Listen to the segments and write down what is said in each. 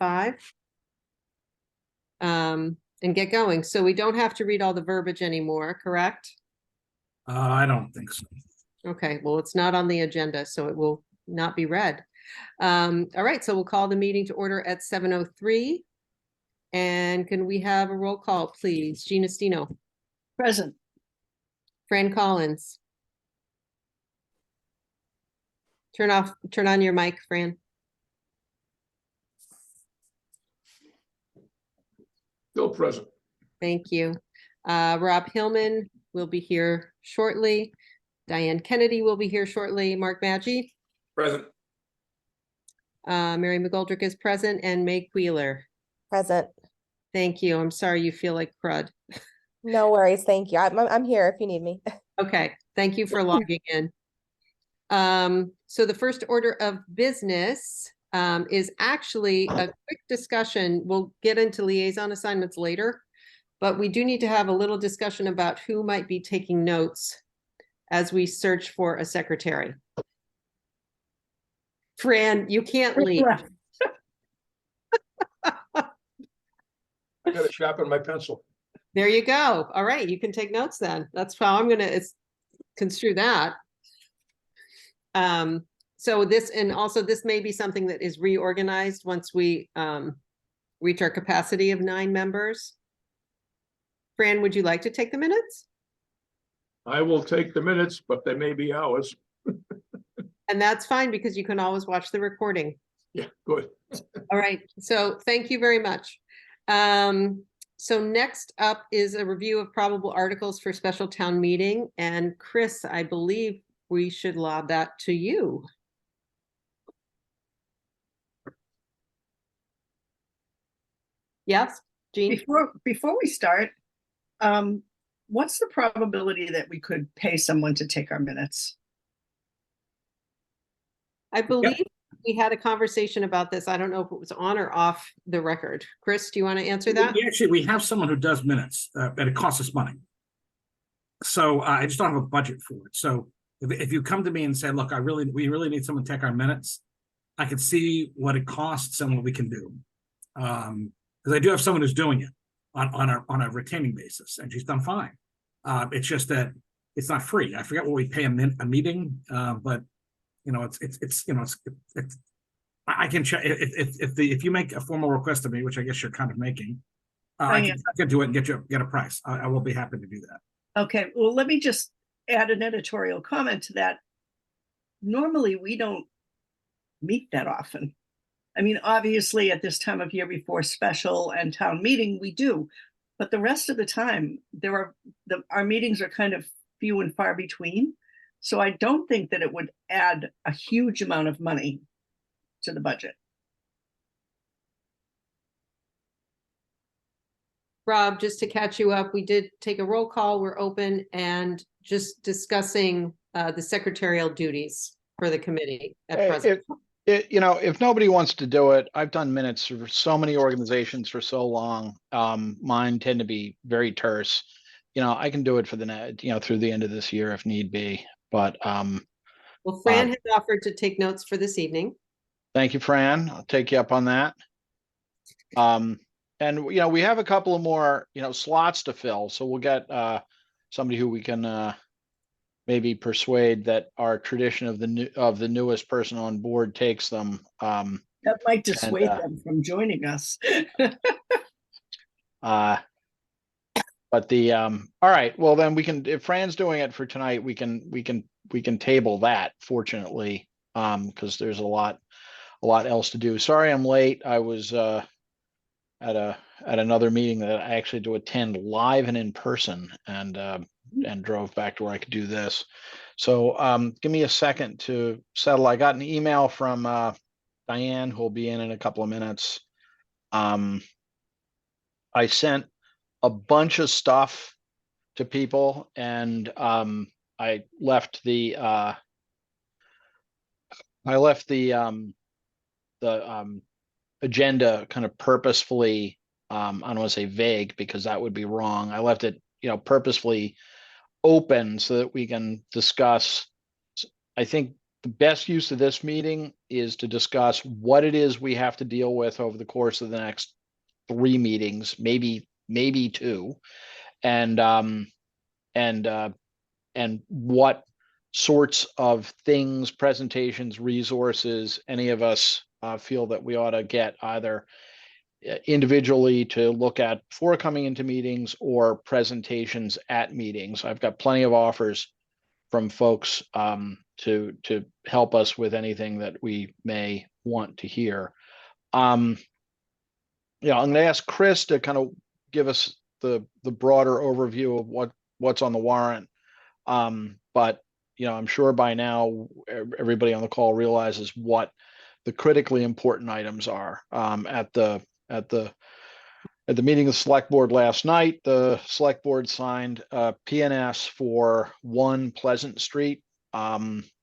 5. And get going. So we don't have to read all the verbiage anymore, correct? I don't think so. Okay, well, it's not on the agenda, so it will not be read. All right, so we'll call the meeting to order at 7:03. And can we have a roll call, please? Gina Stino. Present. Fran Collins. Turn on your mic, Fran. Still present. Thank you. Rob Hillman will be here shortly. Diane Kennedy will be here shortly. Mark Maggi. Present. Mary McGoldrick is present, and May Wheeler. Present. Thank you. I'm sorry you feel like crud. No worries. Thank you. I'm here if you need me. Okay, thank you for logging in. So the first order of business is actually a quick discussion. We'll get into liaison assignments later, but we do need to have a little discussion about who might be taking notes as we search for a secretary. Fran, you can't leave. I gotta sharpen my pencil. There you go. All right, you can take notes then. That's how I'm gonna construe that. So this, and also this may be something that is reorganized once we reach our capacity of 9 members. Fran, would you like to take the minutes? I will take the minutes, but they may be hours. And that's fine because you can always watch the recording. Yeah, good. All right, so thank you very much. So next up is a review of probable articles for special town meeting. And Chris, I believe we should lob that to you. Yes, Jean? Before we start, what's the probability that we could pay someone to take our minutes? I believe we had a conversation about this. I don't know if it was on or off the record. Chris, do you want to answer that? We have someone who does minutes, but it costs us money. So I just don't have a budget for it. So if you come to me and say, look, we really need someone to take our minutes, I can see what it costs and what we can do. Because I do have someone who's doing it on a retaining basis, and she's done fine. It's just that it's not free. I forget what we pay a meeting, but you know, I can check if you make a formal request of me, which I guess you're kind of making. I can do it and get a price. I will be happy to do that. Okay, well, let me just add an editorial comment to that. Normally, we don't meet that often. I mean, obviously, at this time of year before special and town meeting, we do. But the rest of the time, our meetings are kind of few and far between. So I don't think that it would add a huge amount of money to the budget. Rob, just to catch you up, we did take a roll call. We're open and just discussing the secretarial duties for the committee at present. If nobody wants to do it, I've done minutes for so many organizations for so long. Mine tend to be very terse. I can do it for through the end of this year if need be. But well, Fran has offered to take notes for this evening. Thank you, Fran. I'll take you up on that. And we have a couple of more slots to fill, so we'll get somebody who we can maybe persuade that our tradition of the newest person on board takes them. That might dissuade them from joining us. But all right, well then we can, if Fran's doing it for tonight, we can table that, fortunately, because there's a lot else to do. Sorry I'm late. I was at another meeting that I actually had to attend live and in person, and drove back to where I could do this. So give me a second to settle. I got an email from Diane, who will be in a couple of minutes. I sent a bunch of stuff to people, and I left the agenda kind of purposefully, I don't want to say vague because that would be wrong. I left it, purposefully open so that we can discuss. I think the best use of this meeting is to discuss what it is we have to deal with over the course of the next 3 meetings, maybe 2, and what sorts of things, presentations, resources, any of us feel that we ought to get either individually to look at before coming into meetings or presentations at meetings. I've got plenty of offers from folks to help us with anything that we may want to hear. I'm going to ask Chris to kind of give us the broader overview of what's on the warrant. But I'm sure by now everybody on the call realizes what the critically important items are. At the meeting of the select board last night, the select board signed a PNS for 1 Pleasant Street,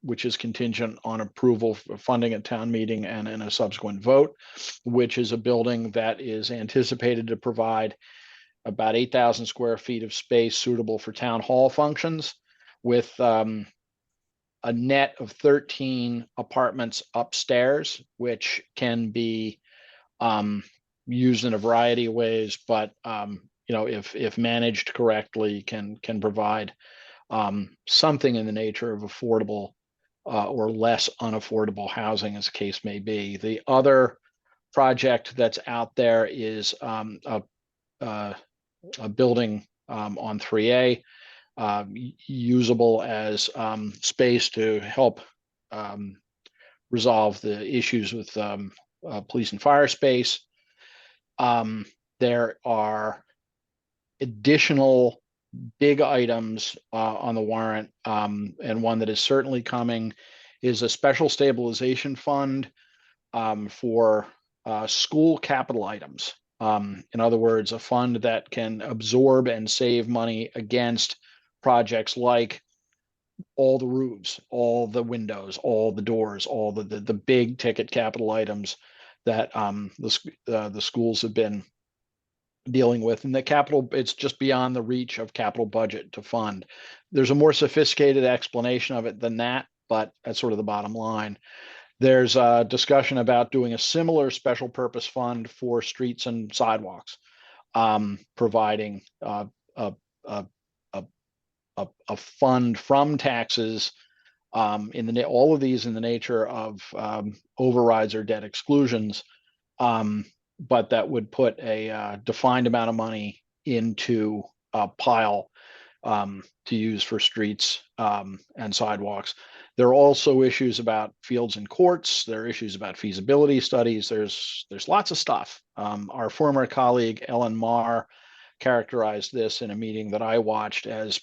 which is contingent on approval for funding at town meeting and in a subsequent vote, which is a building that is anticipated to provide about 8,000 square feet of space suitable for town hall functions, with a net of 13 apartments upstairs, which can be used in a variety of ways, but if managed correctly, can provide something in the nature of affordable or less unaffordable housing, as the case may be. The other project that's out there is a building on 3A, usable as space to help resolve the issues with police and fire space. There are additional big items on the warrant, and one that is certainly coming is a special stabilization fund for school capital items. In other words, a fund that can absorb and save money against projects like all the roofs, all the windows, all the doors, all the big ticket capital items that the schools have been dealing with. And the capital, it's just beyond the reach of capital budget to fund. There's a more sophisticated explanation of it than that, but that's sort of the bottom line. There's a discussion about doing a similar special purpose fund for streets and sidewalks, providing a fund from taxes, all of these in the nature of overrides or debt exclusions, but that would put a defined amount of money into a pile to use for streets and sidewalks. There are also issues about fields and courts. There are issues about feasibility studies. There's lots of stuff. Our former colleague Ellen Marr characterized this in a meeting that I watched as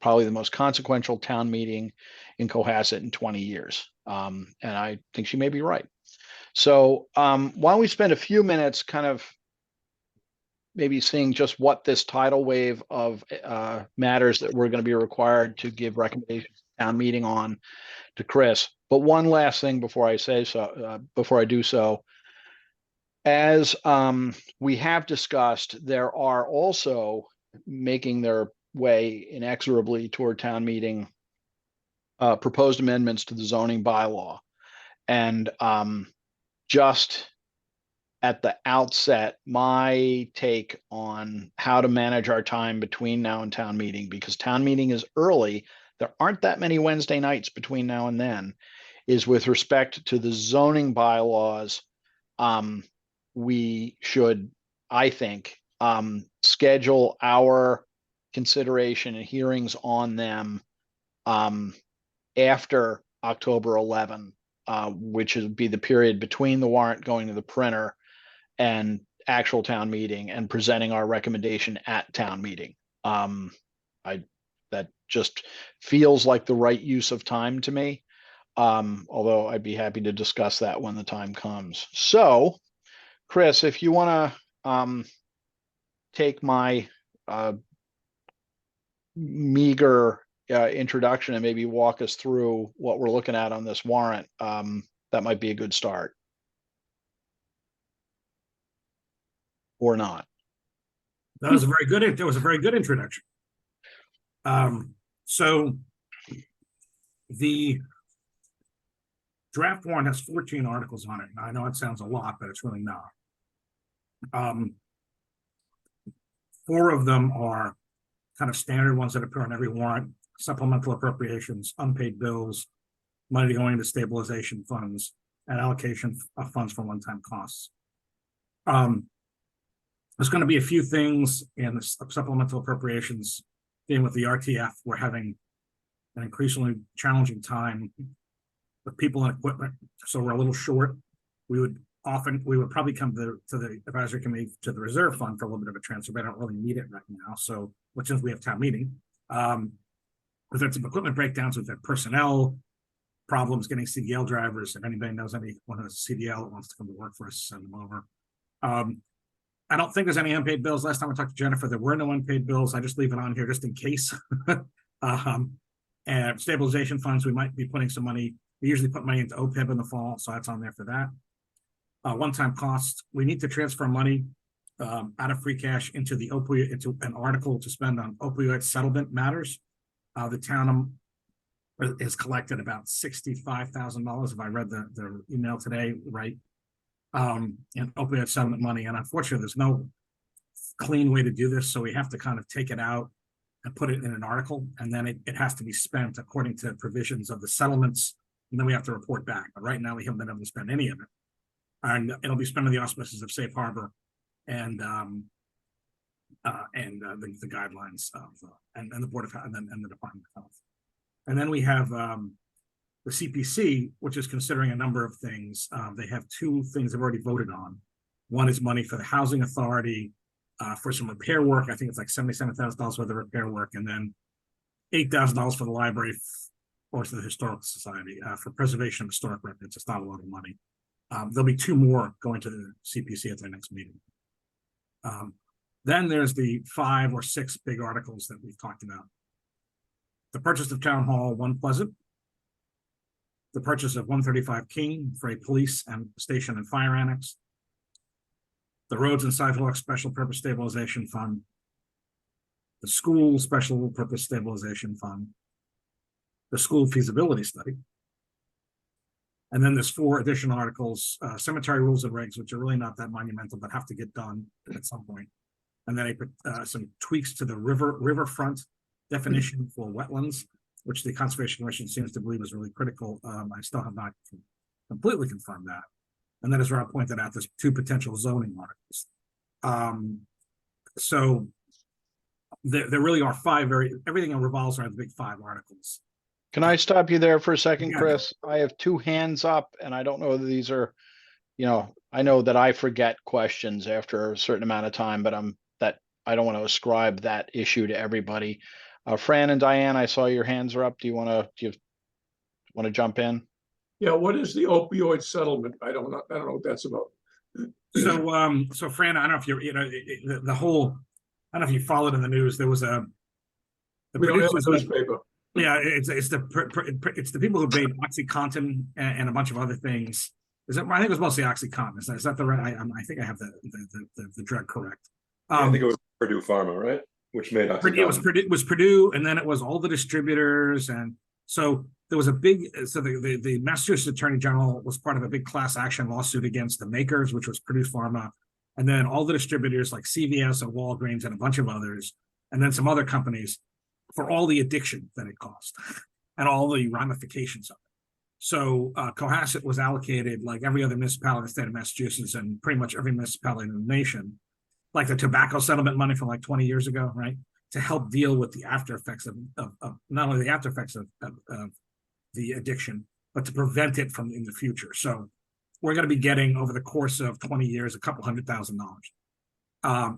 probably the most consequential town meeting in Cohasset in 20 years. And I think she may be right. So why don't we spend a few minutes kind of maybe seeing just what this tidal wave of matters that we're going to be required to give recommendations to town meeting on to Chris. But one last thing before I say so, before I do so, as we have discussed, there are also making their way inexorably toward town meeting proposed amendments to the zoning bylaw. And just at the outset, my take on how to manage our time between now and town meeting, because town meeting is early, there aren't that many Wednesday nights between now and then, is with respect to the zoning bylaws. We should, I think, schedule our consideration and hearings on them after October 11, which would be the period between the warrant going to the printer and actual town meeting and presenting our recommendation at town meeting. That just feels like the right use of time to me, although I'd be happy to discuss that when the time comes. So, Chris, if you want to take my meager introduction and maybe walk us through what we're looking at on this warrant, that might be a good start. Or not. That was a very good introduction. So the Draft warrant has 14 articles on it. Now, I know it sounds a lot, but it's really not. 4 of them are kind of standard ones that appear on every warrant: supplemental appropriations, unpaid bills, money going into stabilization funds, and allocation of funds for one-time costs. There's going to be a few things in the supplemental appropriations dealing with the RTF. We're having an increasingly challenging time with people and equipment, so we're a little short. We would probably come to the advisory committee, to the reserve fund, for a little bit of a transfer, but I don't really need it right now. So, since we have town meeting, we've had some equipment breakdowns, we've had personnel problems getting CDL drivers. If anybody knows anyone who has a CDL that wants to come to work for us, send them over. I don't think there's any unpaid bills. Last time I talked to Jennifer, there were no unpaid bills. I just leave it on here just in case. And stabilization funds, we might be putting some money. We usually put money into OPEB in the fall, so that's on there for that. One-time costs, we need to transfer money out of free cash into an article to spend on opioid settlement matters. The town has collected about $65,000, if I read the email today right, in opioid settlement money. And unfortunately, there's no clean way to do this, so we have to kind of take it out and put it in an article, and then it has to be spent according to provisions of the settlements, and then we have to report back. But right now, we haven't been able to spend any of it. And it'll be spent on the auspices of Safe Harbor and the guidelines of and the Board of Health, and the Department of Health. And then we have the CPC, which is considering a number of things. They have 2 things they've already voted on. One is money for the Housing Authority for some repair work. I think it's like $77,000 worth of repair work, and then $8,000 for the library or to the Historical Society for preservation of historic records. It's not a lot of money. There'll be 2 more going to the CPC at their next meeting. Then there's the 5 or 6 big articles that we've talked about. The purchase of Town Hall 1 Pleasant, the purchase of 135 King for a police and station and fire annex, the Roads and Sidewalks Special Purpose Stabilization Fund, the School Special Purpose Stabilization Fund, the School Feasibility Study, and then there's 4 additional articles, cemetery rules and regs, which are really not that monumental, but have to get done at some point. And then some tweaks to the riverfront definition for wetlands, which the Conservation Commission seems to believe is really critical. I still have not completely confirmed that. And then, as Rob pointed out, there's 2 potential zoning articles. So there really are 5 everything revolves around the big 5 articles. Can I stop you there for a second, Yeah. Chris? I have 2 hands up, and I don't know whether these are, I know that I forget questions after a certain amount of time, but I don't want to ascribe that issue to everybody. Fran and Diane, I saw your hands are up. Do you want to jump in? Yeah, what is the opioid settlement? I don't know what that's about. So Fran, I don't know if you're, the whole, I don't know if you followed in the news. There was the We don't have producers a of- newspaper. Yeah, it's the people who made OxyContin and a bunch of other things. I think it was mostly OxyContin. Is that the right? I think I have the drug correct. I think it was Purdue Pharma, right? Which made It was Purdue, and then it was all the distributors, and so there was a big. So the Massachusetts Attorney General was part of a big class action lawsuit against the makers, which was Purdue Pharma, and then all the distributors like CVS and Walgreens and a bunch of others, and then some other companies, for all the addiction that it caused and all the ramifications of it. So Cohasset was allocated, like every other municipality in the state of Massachusetts and pretty much every municipality in the nation, like the tobacco settlement money from like 20 years ago, right? To help deal with the after effects of not only the after effects of the addiction, but to prevent it from in the future. So we're going to be getting, over the course of 20 years, a couple $100,000.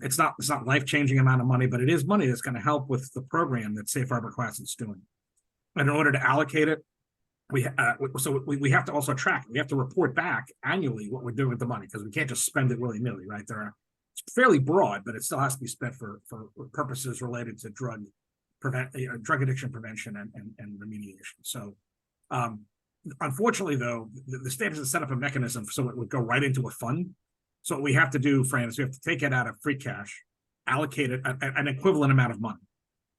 It's not life-changing amount of money, but it is money that's going to help with the program that Safe Harbor Classic's doing. And in order to allocate it, we have to also track it. We have to report back annually what we're doing with the money, because we can't just spend it willy-nilly, right? It's fairly broad, but it still has to be spent for purposes related to drug addiction prevention and remediation. So unfortunately, though, the state has set up a mechanism so it would go right into a fund. So what we have to do, Fran, is we have to take it out of free cash, allocate it an equivalent amount of money,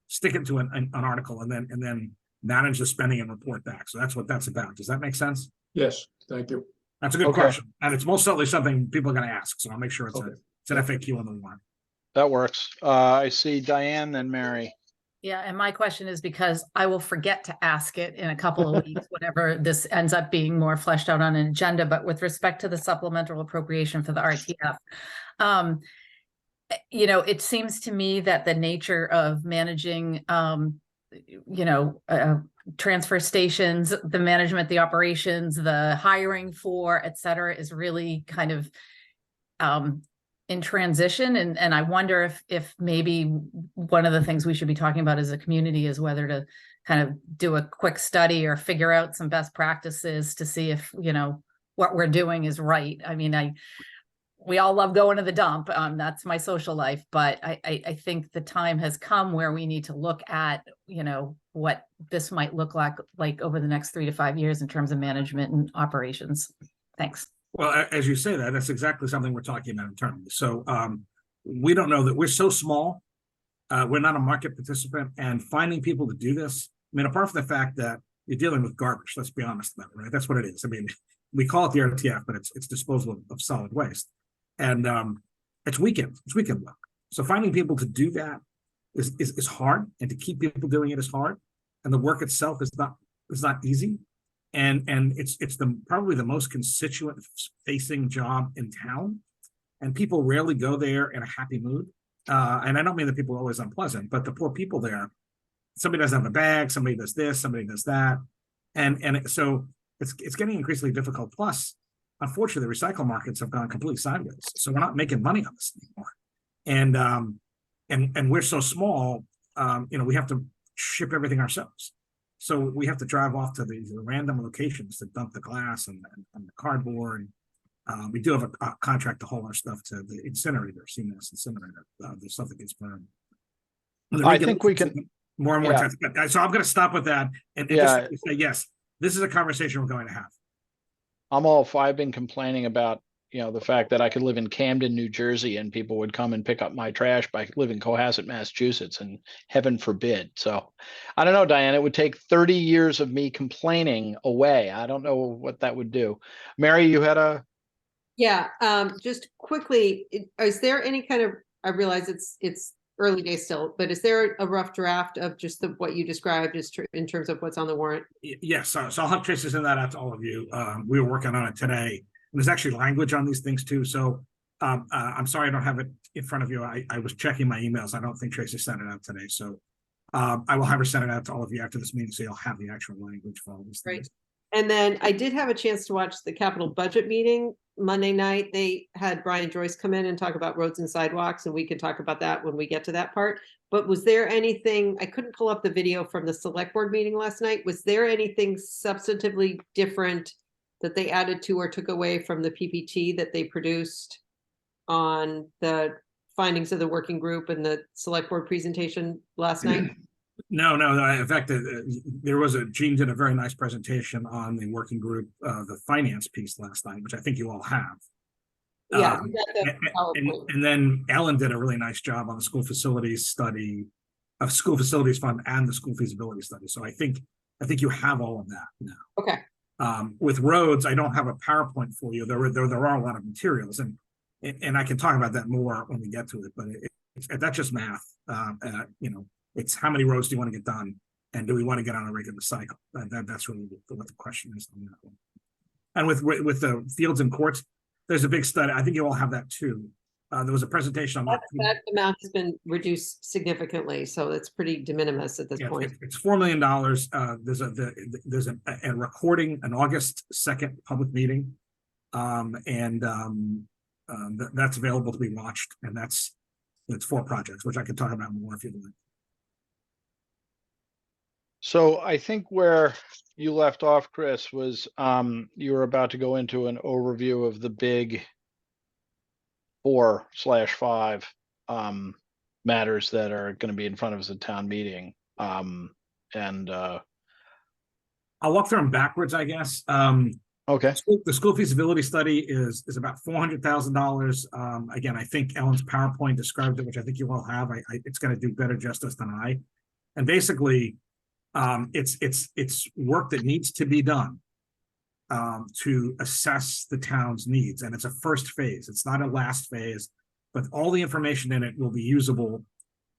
stick it to an article, and then manage the spending and report back. So that's what that's about. Does that make sense? Yes, thank you. That's a good Okay. question, and it's most certainly something people are gonna ask, so I'll make sure it's Okay. it's an FAQ on the warrant. That works. I see Diane and Mary. Yeah, and my question is because I will forget to ask it in a couple of weeks, whenever this ends up being more fleshed out on an agenda, but with respect to the supplemental appropriation for the RTF. You know, it seems to me that the nature of managing, transfer stations, the management, the operations, the hiring for, et cetera, is really kind of in transition. And I wonder if maybe one of the things we should be talking about as a community is whether to kind of do a quick study or figure out some best practices to see if, what we're doing is right. I mean, we all love going to the dump. That's my social life, but I think the time has come where we need to look at, what this might look like over the next 3 to 5 years in terms of management and operations. Thanks. Well, as you say that, that's exactly something we're talking about internally. So we don't know that we're so small. We're not a market participant, and finding people to do this. I mean, apart from the fact that you're dealing with garbage, let's be honest about it, right? That's what it is. I mean, we call it the RTF, but it's disposal of solid waste, and it's weekend work. So finding people to do that is hard, and to keep people doing it is hard, and the work itself is not easy. And it's probably the most constituent facing job in town, and people rarely go there in a happy mood. And I don't mean that people are always unpleasant, but the poor people there, somebody doesn't have a bag, somebody does this, somebody does that, so it's getting increasingly difficult. Plus, unfortunately, the recycle markets have gone completely sideways, so we're not making money on this anymore. And we're so small, we have to ship everything ourselves. So we have to drive off to these random locations to dump the glass and the cardboard. We do have a contract to haul our stuff to the incinerator, CMS incinerator, the stuff that gets burned. I think we can more and more. Yeah. So I'm going to stop with that and Yeah. just say, yes, this is a conversation we're going to have. I've been complaining about, the fact that I could live in Camden, New Jersey, and people would come and pick up my trash, but I could live in Cohasset, Massachusetts, and heaven forbid. So I don't know, Diane, it would take 30 years of me complaining away. I don't know what that would do. Mary, you had Yeah, just quickly, is there any kind of, I realize it's early days still, but is there a rough draft of just what you described in terms of what's on the warrant? Yes, so I'll have Tracy send that out to all of you. We were working on it today. And there's actually language on these things too. So I'm sorry I don't have it in front of you. I was checking my emails. I don't think Tracy sent it out today. So I will have her send it out to all of you after this meeting, so you'll have the actual language for all these things. Right. And then I did have a chance to watch the capital budget meeting Monday night. They had Brian Joyce come in and talk about roads and sidewalks, and we can talk about that when we get to that part. But was there anything, I couldn't pull up the video from the select board meeting last night. Was there anything substantively different that they added to or took away from the PPT that they produced on the findings of the working group and the select board presentation last night? No. In fact, Gene did a very nice presentation on the working group, the finance piece last night, which I think you all have. Yeah. And then Ellen did a really nice job on the school facilities study of school facilities fund and the school feasibility study. So I think you have all of that now. Okay. With roads, I don't have a PowerPoint for you. There are a lot of materials, and I can talk about that more when we get to it. But that's just math. It's how many roads do you want to get done, and do we want to get on a regular cycle? That's really what the question is on that one. And with the fields and courts, there's a big study. I think you all have that too. There was a presentation on that amount has been reduced significantly, so it's pretty de minimis at this point. It's $4 million. There's a recording, an August 2nd public meeting, that's available to be watched, and it's 4 projects, which I could talk about more if you'd like. So I think where you left off, Chris, was you were about to go into an overview of the big 4/5 matters that are going to be in front of us at town meeting. I'll walk through them backwards, I guess. Okay. The school feasibility study is about $400,000. Again, I think Ellen's PowerPoint described it, which I think you all have. It's going to do better justice than I. And basically, it's work that needs to be done to assess the town's needs. And it's a first phase. It's not a last phase, but all the information in it will be usable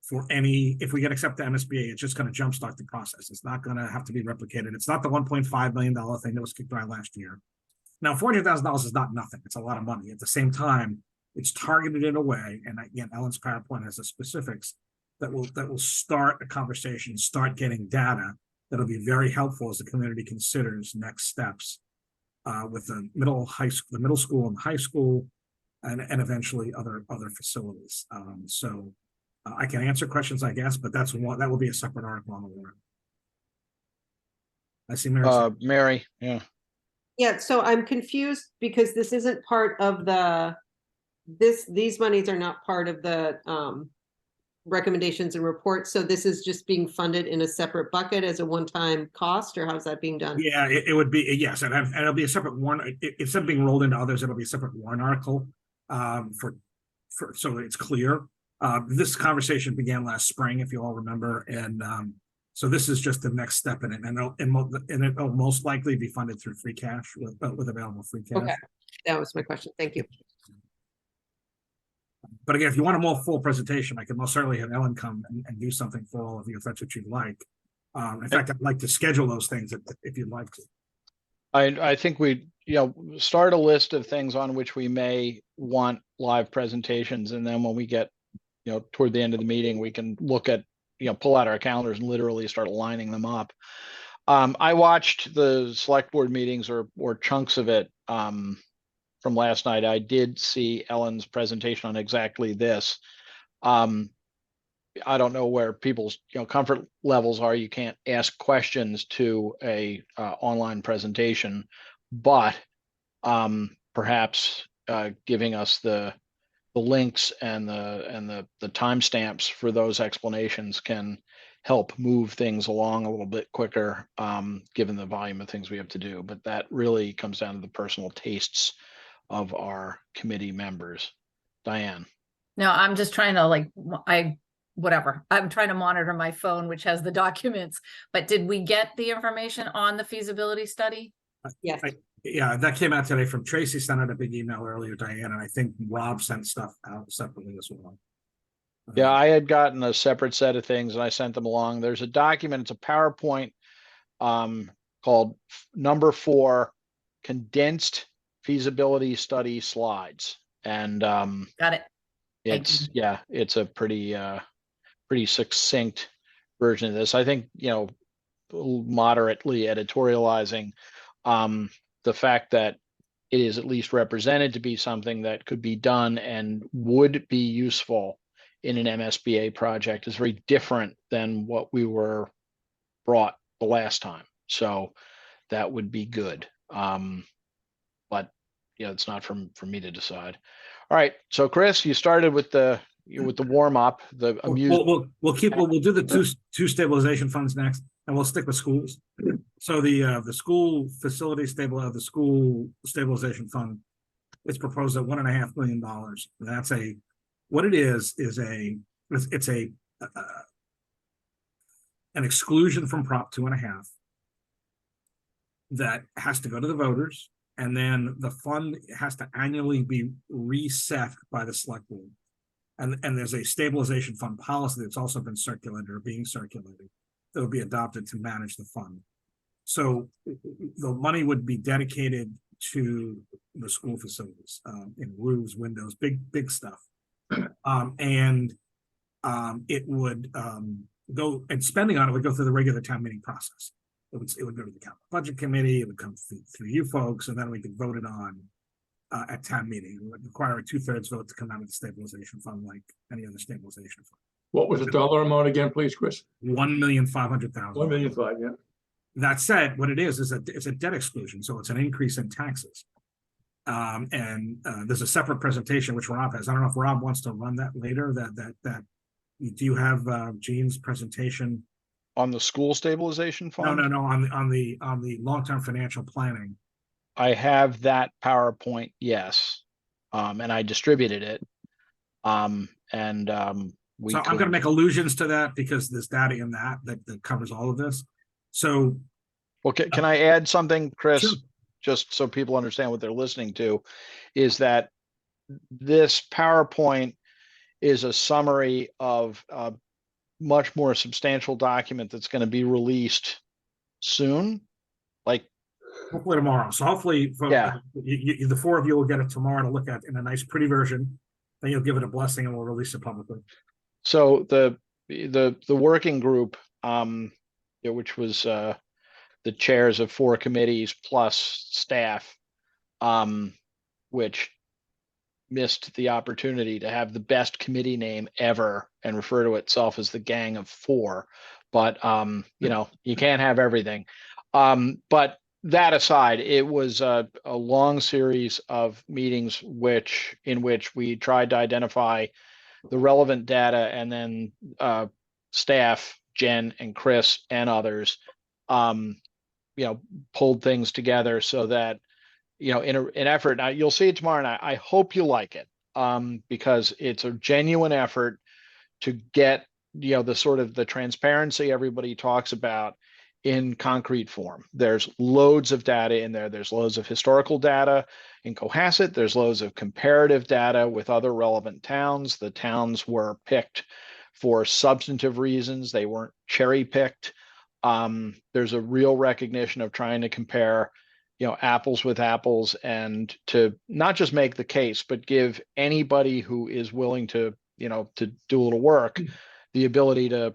for any, if we get accepted to MSBA, it's just going to jumpstart the process. It's not going to have to be replicated. It's not the $1.5 million thing that was kicked around last year. Now, $400,000 is not nothing. It's a lot of money. At the same time, it's targeted in a way, and again, Ellen's PowerPoint has the specifics that will start a conversation, start getting data that'll be very helpful as the community considers next steps with the middle school and high school, and eventually other facilities. I can answer questions, I guess, but that will be a separate article on the warrant. I see Mary. Mary, yeah. Yeah, so I'm confused because this isn't part of these monies are not part of the recommendations and reports. So this is just being funded in a separate bucket as a one-time cost, or how's that being done? Yeah, it would be, yes, and it'll be a separate warrant. Instead of being rolled into others, it'll be a separate warrant article so it's clear. This conversation began last spring, if you all remember, and so this is just the next step in it, and it'll most likely be funded through free cash with available free cash. Okay, that was my question. Thank you. But again, if you want a more full presentation, I can most certainly have Ellen come and do something for all of you if that's what you'd like. In fact, I'd like to schedule those things if you'd like to. I think we, start a list of things on which we may want live presentations, and then when we get, toward the end of the meeting, we can look at, pull out our calendars and literally start lining them up. I watched the select board meetings or chunks of it from last night. I did see Ellen's presentation on exactly this. I don't know where people's comfort levels are. You can't ask questions to a online presentation, but perhaps giving us the links and the timestamps for those explanations can help move things along a little bit quicker, given the volume of things we have to do. But that really comes down to the personal tastes of our committee members. Diane. No, I'm just trying to I'm trying to monitor my phone, which has the documents, but did we get the information on the feasibility study? Yes. Yeah, that came out today from Tracy, sent out a big email earlier, Diane, and I think Rob sent stuff out separately as well. Yeah, I had gotten a separate set of things and I sent them along. There's a document, it's a PowerPoint called number 4, condensed feasibility study slides. And Got it. it's a pretty succinct version of this. I think, moderately editorializing the fact that it is at least represented to be something that could be done and would be useful in an MSBA project is very different than what we were brought the last time. So that would be good. But it's not for me to decide. All right. So Chris, you started with the warm up, we'll do the two stabilization funds next, and we'll stick with schools. So the school facility the school stabilization fund is proposed at $1.5 million. That's an exclusion from Prop 2.5 that has to go to the voters, and then the fund has to annually be reset by the select board. And there's a stabilization fund policy that's also been circulated or being circulated that will be adopted to manage the fund. So the money would be dedicated to the school facilities, in roofs, windows, big stuff. It would go, and spending on it would go through the regular town meeting process. It would go to the capital budget committee, it would come through you folks, and then we could vote it on at town meeting. It would require a 2/3 vote to come out of the stabilization fund like any other stabilization fund. What was the dollar amount again, please, Chris? $1,500,000. 1,500,000, yeah. That said, what it is it's a debt exclusion, so it's an increase in taxes. There's a separate presentation which Rob has. I don't know if Rob wants to run that later. Do you have Jean's presentation on the school stabilization fund? No, on the long-term financial planning. I have that PowerPoint, yes, and I distributed it. I'm going to make allusions to that because there's data in that covers all of this. So, well, can I add something, Chris? Sure. just so people understand what they're listening to, is that this PowerPoint is a summary of a much more substantial document that's going to be released soon. Like, Hopefully tomorrow. So hopefully, Yeah. the four of you will get it tomorrow to look at in a nice, pretty version. Then you'll give it a blessing, and we'll release it publicly. so the working group, which was the chairs of 4 committees plus staff, which missed the opportunity to have the best committee name ever and refer to itself as the Gang of 4. But you can't have everything. But that aside, it was a long series of meetings in which we tried to identify the relevant data, and then staff, Jen and Chris and others, pulled things together so that, in an effort. Now you'll see it tomorrow, and I hope you like it, because it's a genuine effort to get the sort of the transparency everybody talks about in concrete form. There's loads of data in there. There's loads of historical data in Cohasset. There's loads of comparative data with other relevant towns. The towns were picked for substantive reasons. They weren't cherry picked. There's a real recognition of trying to compare apples with apples, and to not just make the case, but give anybody who is willing to to do a little work the ability to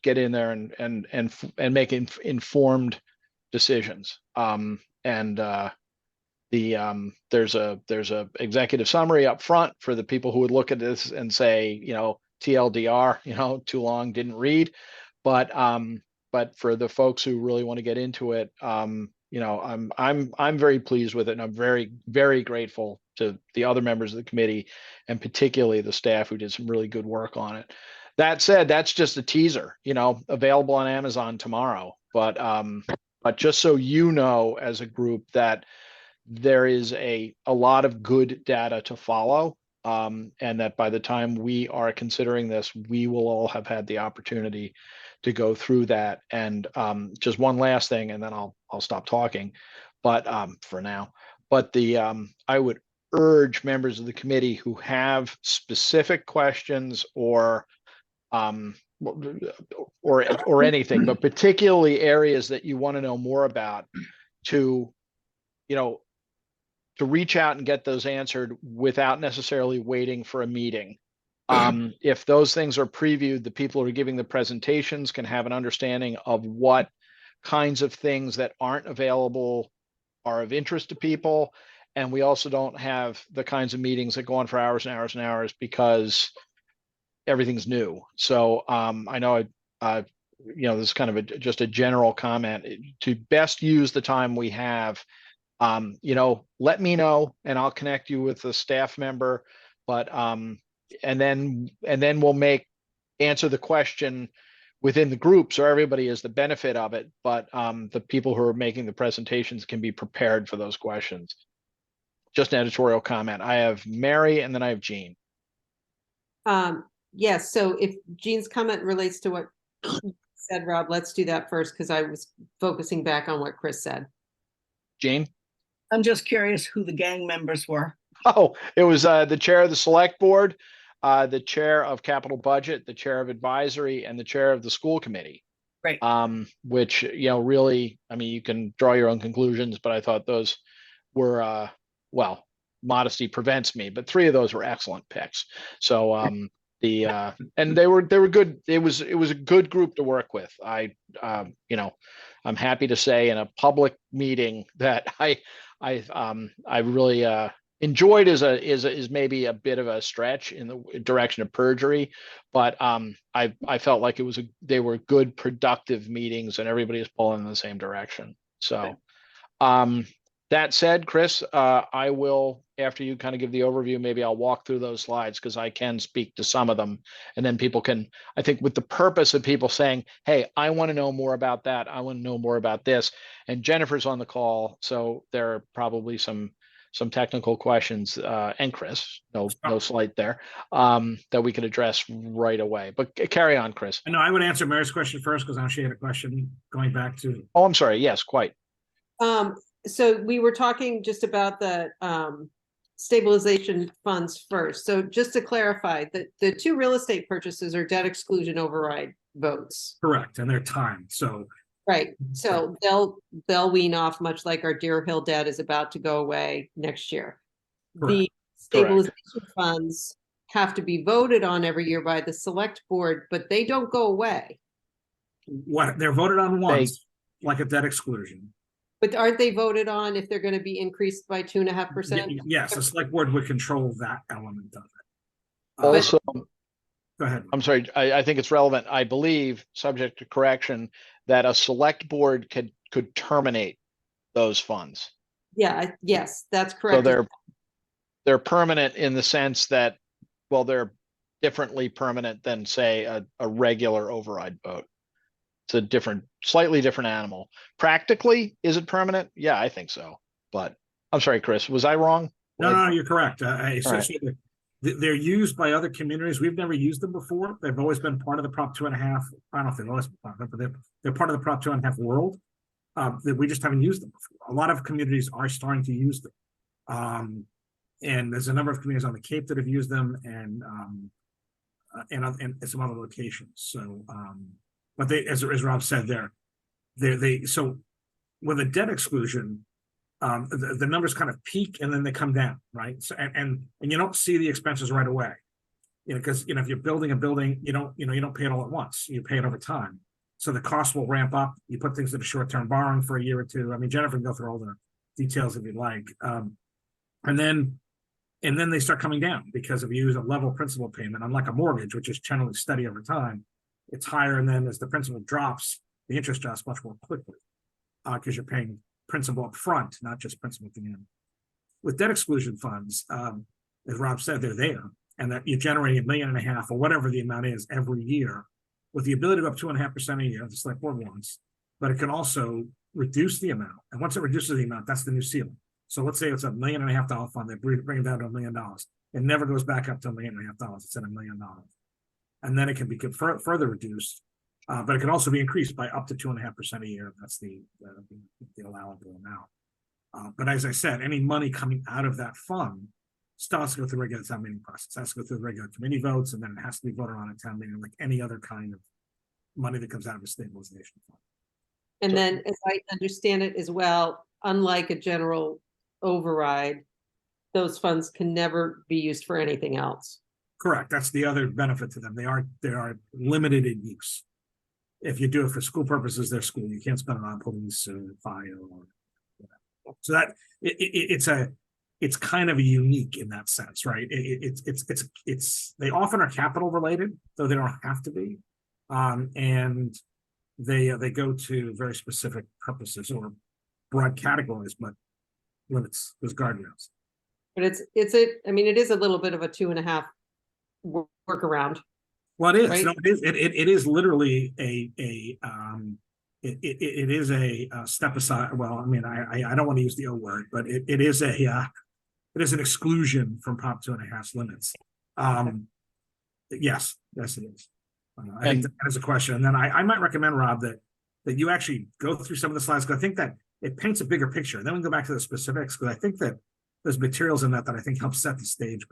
get in there and make informed decisions. There's a executive summary up front for the people who would look at this and say, TLDR, too long, didn't read. But for the folks who really want to get into it, I'm very pleased with it, and I'm very, very grateful to the other members of the committee, and particularly the staff who did some really good work on it. That said, that's just a teaser, available on Amazon tomorrow. But just so as a group, that there is a lot of good data to follow, and that by the time we are considering this, we will all have had the opportunity to go through that. And just one last thing, and then I'll stop talking. But for now, I would urge members of the committee who have specific questions or anything, but particularly areas that you want to know more about, to reach out and get those answered without necessarily waiting for a meeting. If those things are previewed, the people who are giving the presentations can have an understanding of what kinds of things that aren't available are of interest to people. And we also don't have the kinds of meetings that go on for hours and hours and hours because everything's new. So I know, this is kind of just a general comment to best use the time we have. Let me know and I'll connect you with a staff member, but and then we'll answer the question within the group so everybody has the benefit of it. But the people who are making the presentations can be prepared for those questions. Just an editorial comment. I have Mary and then I have Jean. Yes, so if Jean's comment relates to what you said, Rob, let's do that first, because I was focusing back on what Chris said. Jean? I'm just curious who the gang members were. Oh, it was the chair of the select board, the chair of capital budget, the chair of advisory, and the chair of the school committee. Right. Which, really, you can draw your own conclusions, but I thought those were, modesty prevents me, but 3 of those were excellent picks. So, and they were good. It was a good group to work with. I'm happy to say in a public meeting that I really enjoyed is maybe a bit of a stretch in the direction of perjury, but I felt like they were good, productive meetings, and everybody is pulling in the same direction. So, that said, Chris, I will, after you kind of give the overview, maybe I'll walk through those slides because I can speak to some of them, and then people can, I think, with the purpose of people saying, hey, I want to know more about that. I want to know more about this. And Jennifer's on the call, so there are probably some technical questions, and Chris, no slight there, that we can address right away. But carry on, Chris. I know I would answer Mary's question first because I know she had a question going back to. Oh, I'm sorry. Yes, quite. so we were talking just about the stabilization funds first. So just to clarify, the two real estate purchases are debt exclusion override votes. Correct, and they're timed, so Right, so they'll wean off, much like our Deer Hill debt is about to go away next year. The Correct. stabilization funds have to be voted on every year by the select board, but they don't go away. what they're voted on once, like a debt exclusion. But aren't they voted on if they're gonna be increased by 2.5%? Yes, the select board would control that element of it. Also, Go ahead. I'm sorry, I think it's relevant. I believe, subject to correction, that a select board could terminate those funds. Yeah, yes, that's So correct. they're permanent in the sense that, well, they're differently permanent than, say, a regular override vote. It's a slightly different animal. Practically, is it permanent? Yeah, I think so. But I'm sorry, Chris, was I wrong? No, you're correct. So right. they're used by other communities. We've never used them before. They've always been part of the Prop 2.5. I don't know if they've always been part of it, but they're part of the Prop 2.5 world. That we just haven't used them before. A lot of communities are starting to use them. And there's a number of communities on the Cape that have used them, and some other locations. So, but they, as Rob said, so with a debt exclusion, the numbers kind of peak and then they come down, right? So and you don't see the expenses right away, because if you're building a building, you don't pay it all at once. You pay it over time. So the cost will ramp up. You put things into short-term borrowing for a year or two. I mean, Jennifer can go through all the details if you'd like. And then they start coming down, because if you use a level principal payment, unlike a mortgage, which is generally steady over time, it's higher. And then as the principal drops, the interest drops much more quickly, because you're paying principal up front, not just principal at the end. With debt exclusion funds, as Rob said, they're there, and that you're generating $1.5 million or whatever the amount is every year, with the ability to go up 2.5% a year, just like board wants. But it can also reduce the amount, and once it reduces the amount, that's the new ceiling. So let's say it's $1.5 million fund, they bring it down to $1 million. It never goes back up to $1.5 million. It's at $1 million, and then it can be further reduced. But it can also be increased by up to 2.5% a year. That's the allowable amount. But as I said, any money coming out of that fund still has to go through the regular town meeting process. It has to go through the regular committee votes, and then it has to be voted on at town meeting, like any other kind of money that comes out of a stabilization fund. And then, as I understand it as well, unlike a general override, those funds can never be used for anything else. Correct. That's the other benefit to them. They are limited in use. If you do it for school purposes, they're school. You can't spend it on police or fire or whatever. So that it's kind of unique in that sense, right? It's they often are capital related, though they don't have to be, and they go to very specific purposes or broad categories, but limits, there's guardrails. But I mean, it is a little bit of a 2.5 workaround. Well, it is. Right? No, it is literally it is a step aside. Well, I mean, I don't want to use the O word, but it is an exclusion from Prop 2.5 limits. Yes, it is. I think that is a question, and then I might recommend, Rob, that you actually go through some of the slides, because I think that it paints a bigger picture. Then we go back to the specifics, because I think that there's materials in that I think help set the stage.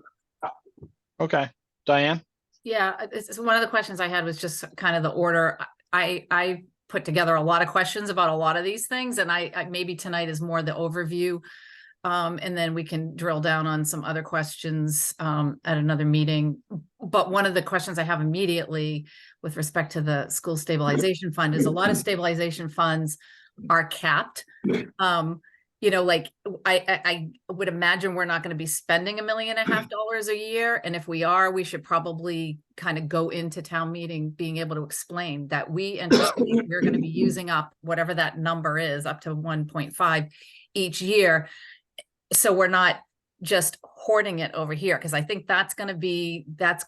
Okay, Diane. Yeah, it's one of the questions I had was just kind of the order. I put together a lot of questions about a lot of these things, and I maybe tonight is more the overview, and then we can drill down on some other questions at another meeting. But one of the questions I have immediately with respect to the school stabilization fund is a lot of stabilization funds are capped. Like I would imagine we're not going to be spending $1.5 million a year. And if we are, we should probably kind of go into town meeting being able to explain that we anticipate we're going to be using up whatever that number is, up to 1.5 each year. So we're not just hoarding it over here, because I think that's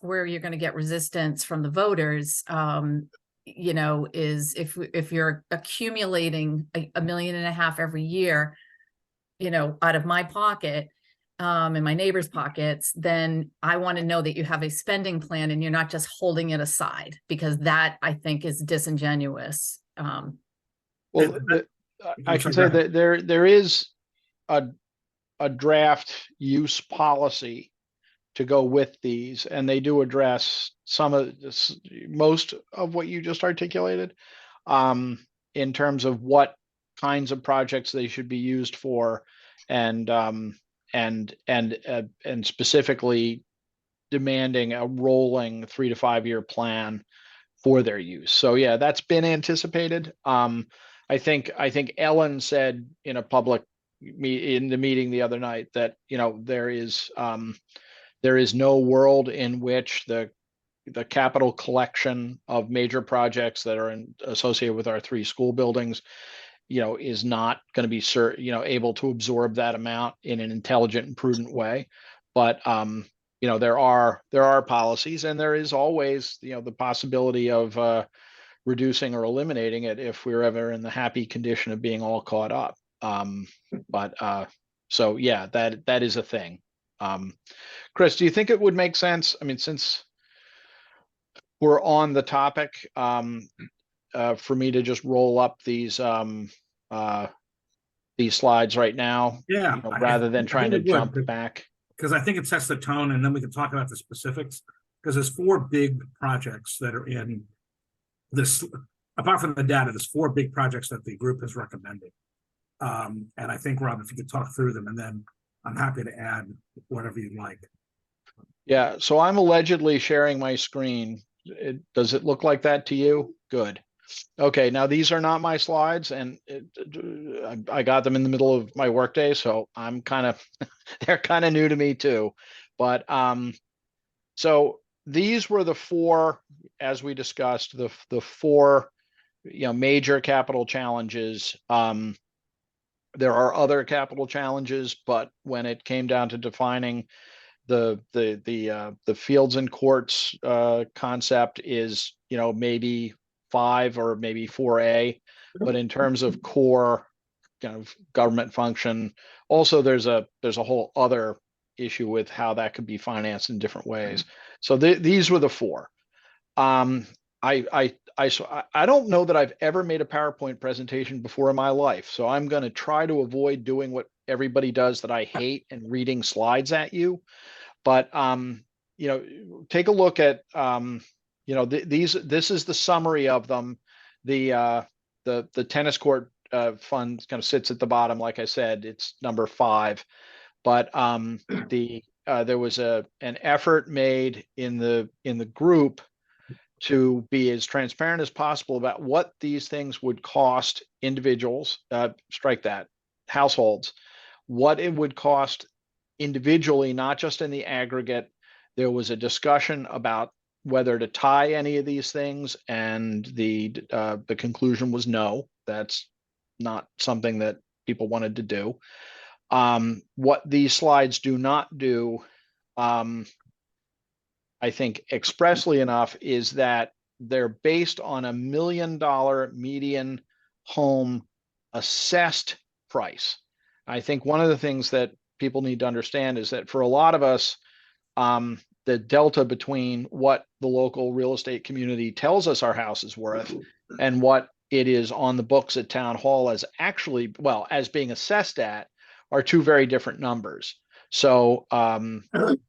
where you're going to get resistance from the voters. Is if you're accumulating $1.5 million every year, out of my pocket, and my neighbor's pockets, then I want to know that you have a spending plan and you're not just holding it aside, because that I think is disingenuous. Well, I can say that there is a draft use policy to go with these, and they do address some of this, most of what you just articulated, in terms of what kinds of projects they should be used for, and specifically demanding a rolling 3 to 5 year plan for their use. So yeah, that's been anticipated. I think Ellen said in a public in the meeting the other night that, you know, there is no world in which the capital collection of major projects that are associated with our 3 school buildings, you know, is not going to be able to absorb that amount in an intelligent and prudent way. But you know, there are policies, and there is always, you know, the possibility of reducing or eliminating it if we're ever in the happy condition of being all caught up. So yeah, that is a thing. Chris, do you think it would make sense? I mean, since we're on the topic, for me to just roll up these slides right now, Yeah, you know, rather than trying to jump back. Because I think it sets the tone, and then we can talk about the specifics. Because there's 4 big projects that are in this. Apart from the data, there's 4 big projects that the group has recommended. And I think, Rob, if you could talk through them, and then I'm happy to add whatever you'd like. Yeah, so I'm allegedly sharing my screen. Does it look like that to you? Good. Okay, now these are not my slides, and I got them in the middle of my workday, so I'm kind of they're kind of new to me too. But so these were the 4, as we discussed, the 4, you know, major capital challenges. There are other capital challenges, but when it came down to defining the fields and courts concept is, you know, maybe 5 or maybe 4A, but in terms of core kind of government function, also there's a whole other issue with how that could be financed in different ways. So these were the 4. I don't know that I've ever made a PowerPoint presentation before in my life, so I'm going to try to avoid doing what everybody does that I hate, and reading slides at you. But you know, take a look at you know, this is the summary of them. The tennis court fund kind of sits at the bottom. Like I said, it's number 5. But there was an effort made in the group to be as transparent as possible about what these things would cost individuals, strike that, households, what it would cost individually, not just in the aggregate. There was a discussion about whether to tie any of these things, and the conclusion was no, that's not something that people wanted to do. What these slides do not do, I think expressly enough, is that they're based on $1 million median home assessed price. I think one of the things that people need to understand is that for a lot of us, the delta between what the local real estate community tells us our house is worth and what it is on the books at town hall as actually, well, as being assessed at, are 2 very different numbers. So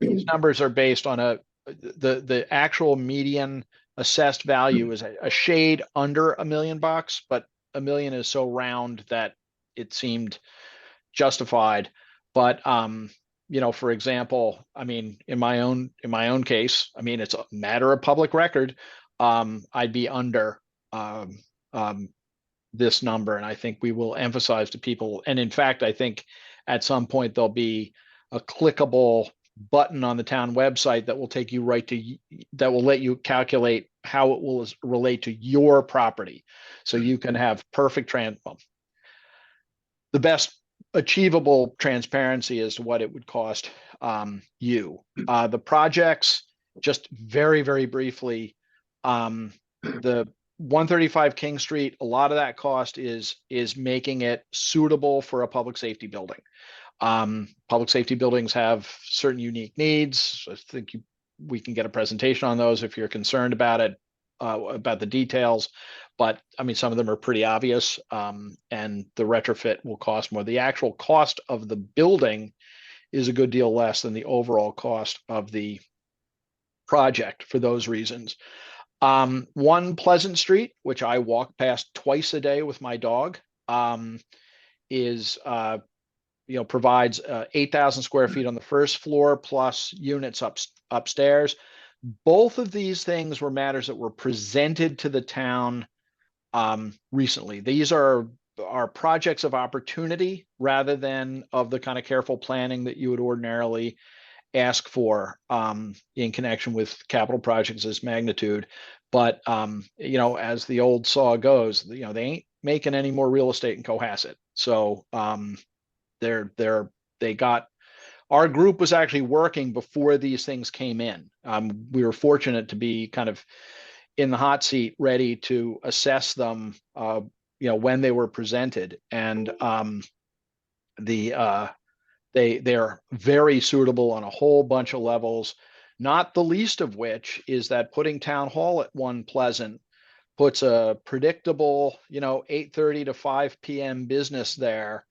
these numbers are based on the actual median assessed value is a shade under $1 million, but $1 million is so round that it seemed justified. But you know, for example, I mean, in my own case, I mean, it's a matter of public record. I'd be under this number, and I think we will emphasize to people. And in fact, I think at some point there'll be a clickable button on the town website that will take you right to, that will let you calculate how it will relate to your property, so you can have perfect the best achievable transparency as to what it would cost you. The projects, just very, very briefly, the 135 King Street, a lot of that cost is making it suitable for a public safety building. Public safety buildings have certain unique needs. I think we can get a presentation on those if you're concerned about it, about the details. But I mean, some of them are pretty obvious, and the retrofit will cost more. The actual cost of the building is a good deal less than the overall cost of the project for those reasons. One Pleasant Street, which I walk past twice a day with my dog, is provides 8,000 square feet on the first floor plus units upstairs. Both of these things were matters that were presented to the town recently. These are projects of opportunity rather than of the kind of careful planning that you would ordinarily ask for in connection with capital projects this magnitude. But as the old saw goes, they ain't making any more real estate in Cohasset. So they got, our group was actually working before these things came in. We were fortunate to be kind of in the hot seat, ready to assess them, when they were presented. And they're very suitable on a whole bunch of levels, not the least of which is that putting Town Hall at One Pleasant puts a predictable, 8:30 to 5 p.m. business there.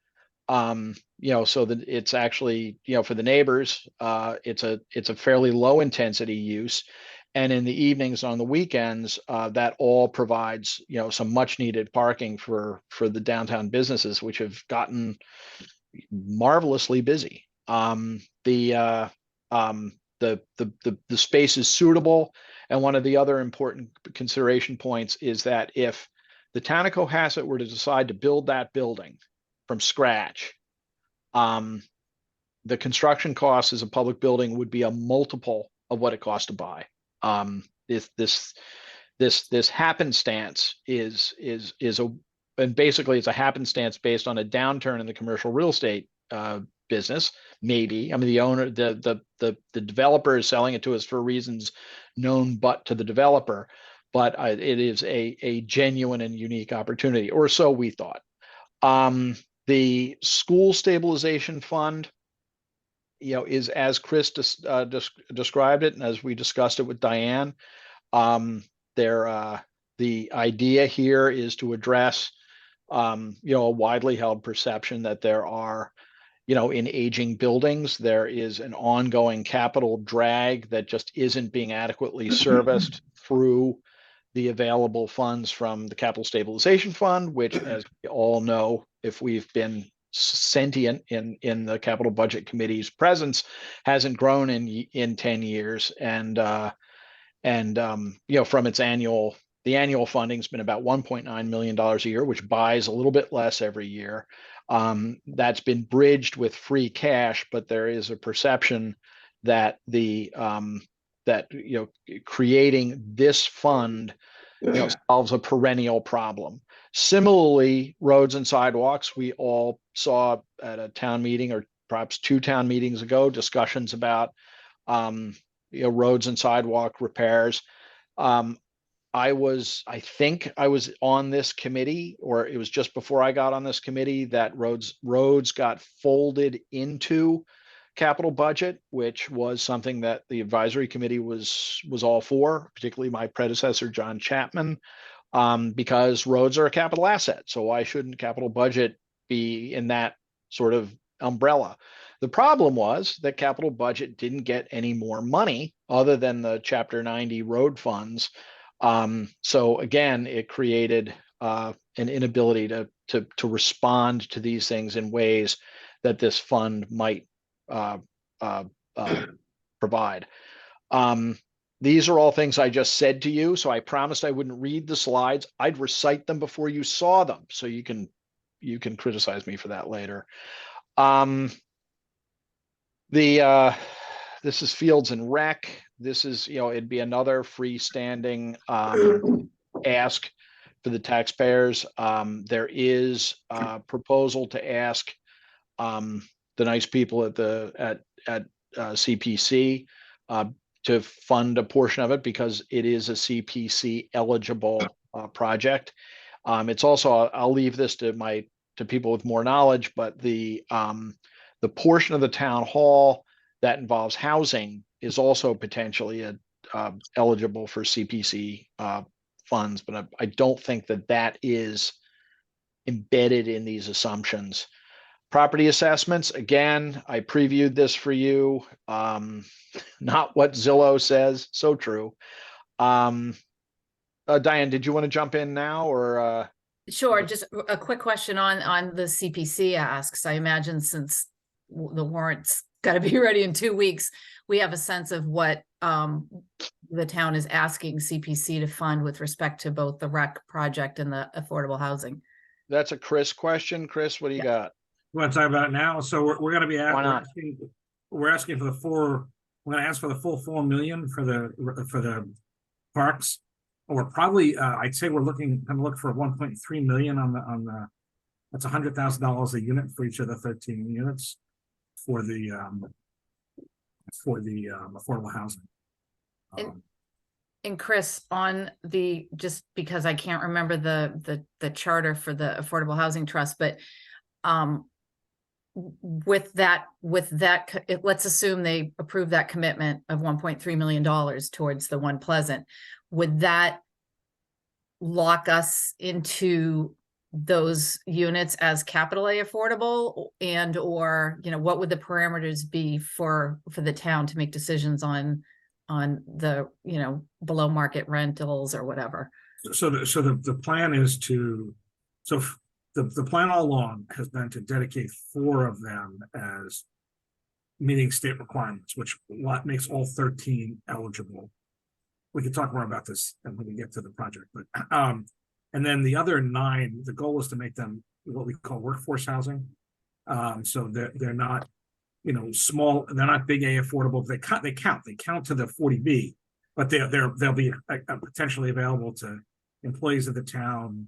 So that it's actually, for the neighbors, it's a fairly low intensity use. And in the evenings, on the weekends, that all provides, some much needed parking for the downtown businesses, which have gotten marvelously busy. The space is suitable. And one of the other important consideration points is that if the town of Cohasset were to decide to build that building from scratch, the construction cost as a public building would be a multiple of what it costs to buy. This happenstance and basically it's a happenstance based on a downturn in the commercial real estate business. Maybe, I mean, the owner, the developer is selling it to us for reasons known but to the developer, but it is a genuine and unique opportunity, or so we thought. The school stabilization fund, is as Chris described it, and as we discussed it with Diane. The idea here is to address, a widely held perception that there are, in aging buildings, there is an ongoing capital drag that just isn't being adequately serviced through the available funds from the Capital Stabilization Fund, which, as we all know, if we've been sentient in the Capital Budget Committee's presence, hasn't grown in 10 years. And from its the annual funding's been about $1.9 million a year, which buys a little bit less every year. That's been bridged with free cash, but there is a perception that creating this fund solves a perennial problem. Similarly, roads and sidewalks, we all saw at a town meeting, or perhaps 2 town meetings ago, discussions about roads and sidewalk repairs. I think I was on this committee, or it was just before I got on this committee, that roads got folded into capital budget, which was something that the advisory committee was all for, particularly my predecessor, John Chapman, because roads are a capital asset. So why shouldn't capital budget be in that sort of umbrella? The problem was that capital budget didn't get any more money other than the Chapter 90 road funds. So again, it created an inability to respond to these things in ways that this fund might provide. These are all things I just said to you, so I promised I wouldn't read the slides. I'd recite them before you saw them, so you can criticize me for that later. This is Fields and Rec. This is, it'd be another freestanding ask for the taxpayers. There is a proposal to ask the nice people at CPC to fund a portion of it, because it is a CPC eligible project. It's also, I'll leave this to people with more knowledge, but the portion of the town hall that involves housing is also potentially eligible for CPC funds, but I don't think that that is embedded in these assumptions. Property assessments, again, I previewed this for you. Not what Zillow says, so true. Diane, did you want to jump in now or? Sure, just a quick question on the CPC asks. I imagine since the warrant's got to be ready in 2 weeks, we have a sense of what the town is asking CPC to fund with respect to both the rec project and the affordable housing. That's a Chris question. Chris, what do you got? You want to talk about it now? So we're going to be Why not? we're asking for we're going to ask for the full 4 million for the parks. Or probably, I'd say we're going to look for 1.3 million on the, that's $100,000 a unit for each of the 13 units for the affordable housing. And Chris, on the, just because I can't remember the charter for the Affordable Housing Trust, but with that, let's assume they approve that commitment of $1.3 million towards the One Pleasant. Would that lock us into those units as capital A affordable, and or, you know, what would the parameters be for the town to make decisions on the, you know, below market rentals or whatever? So the plan is the plan all along has been to dedicate 4 of them as meeting state requirements, which makes all 13 eligible. We can talk more about this when we get to the project, but and then the other 9, the goal is to make them what we call workforce housing. So they're not, you know, small, they're not big A affordable. They count to the 40B, but they'll be potentially available to employees of the town,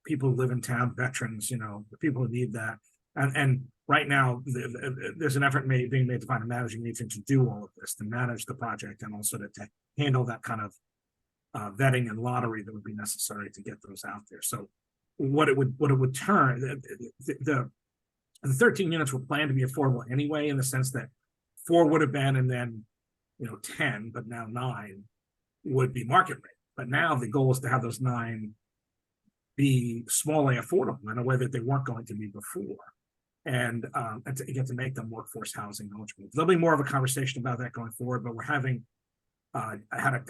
people who live in town, veterans, you know, the people who need that. And right now, there's an effort being made to find a managing agent to do all of this, to manage the project, and also to handle that kind of vetting and lottery that would be necessary to get those out there. So what it would turn, the 13 units were planned to be affordable anyway, in the sense that 4 would have been, and then, you know, 10, but now 9 would be market rate. But now the goal is to have those 9 be small A affordable in a way that they weren't going to be before. And to get to make them workforce housing eligible. There'll be more of a conversation about that going forward, but we're having, I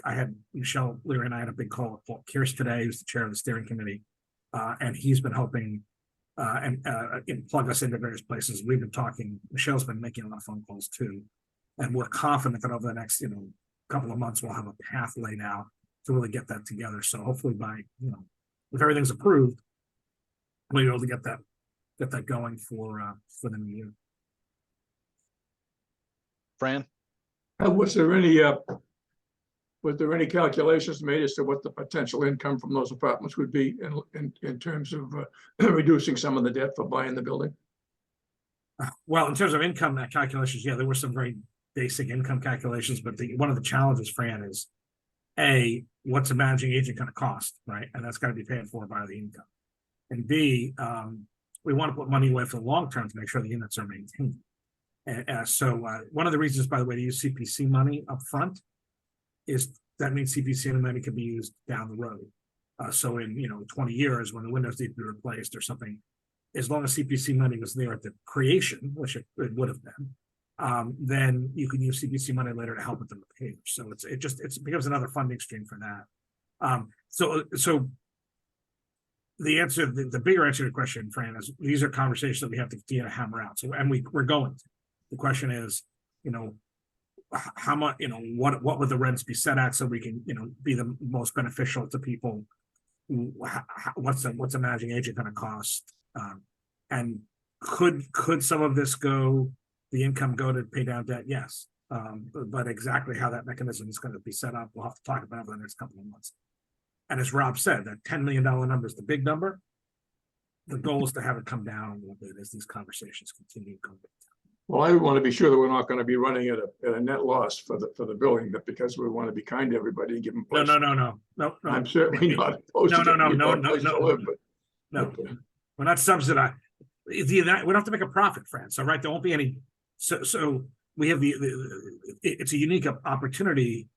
had Michelle Leary and I had a big call with Paul Kearse today, who's the chair of the steering committee, and he's been helping and plug us into various places. We've been talking, Michelle's been making a lot of phone calls too, and we're confident that over the next, you know, couple of months, we'll have a path laid out to really get that together. So hopefully by, you know, if everything's approved, we'll be able to get that going for the new year. Fran? Was there any calculations made as to what the potential income from those apartments would be in terms of reducing some of the debt for buying the building? Well, in terms of income calculations, yeah, there were some very basic income calculations, but one of the challenges, Fran, is A, what's a managing agent going to cost, right? And that's got to be paid for by the income. And B, we want to put money away for the long term to make sure the units are maintained. And so one of the reasons, by the way, to use CPC money up front is that means CPC money can be used down the road. So in, you know, 20 years when the windows need to be replaced or something, as long as CPC money was there at the creation, which it would have been, then you can use CPC money later to help with the repairs. So it becomes another funding stream for that. So the answer, the bigger answer to the question, Fran, is these are conversations that we have to continue to hammer out. So, and we're going to. The question is, you know, how much, you know, what would the rents be set at so we can, you know, be the most beneficial to people? What's a managing agent going to cost? And could some of this the income go to pay down debt? Yes. But exactly how that mechanism is going to be set up, we'll have to talk about over the next couple of months. And as Rob said, that $10 million number is the big number. The goal is to have it come down a little bit as these conversations continue going. Well, I want to be sure that we're not going to be running at a net loss for the building, but because we want to be kind to everybody and give them. No. I'm certainly not opposed to No. We're not subsidized. We don't have to make a profit, Fran. So right, there won't be any. So we have it's a unique opportunity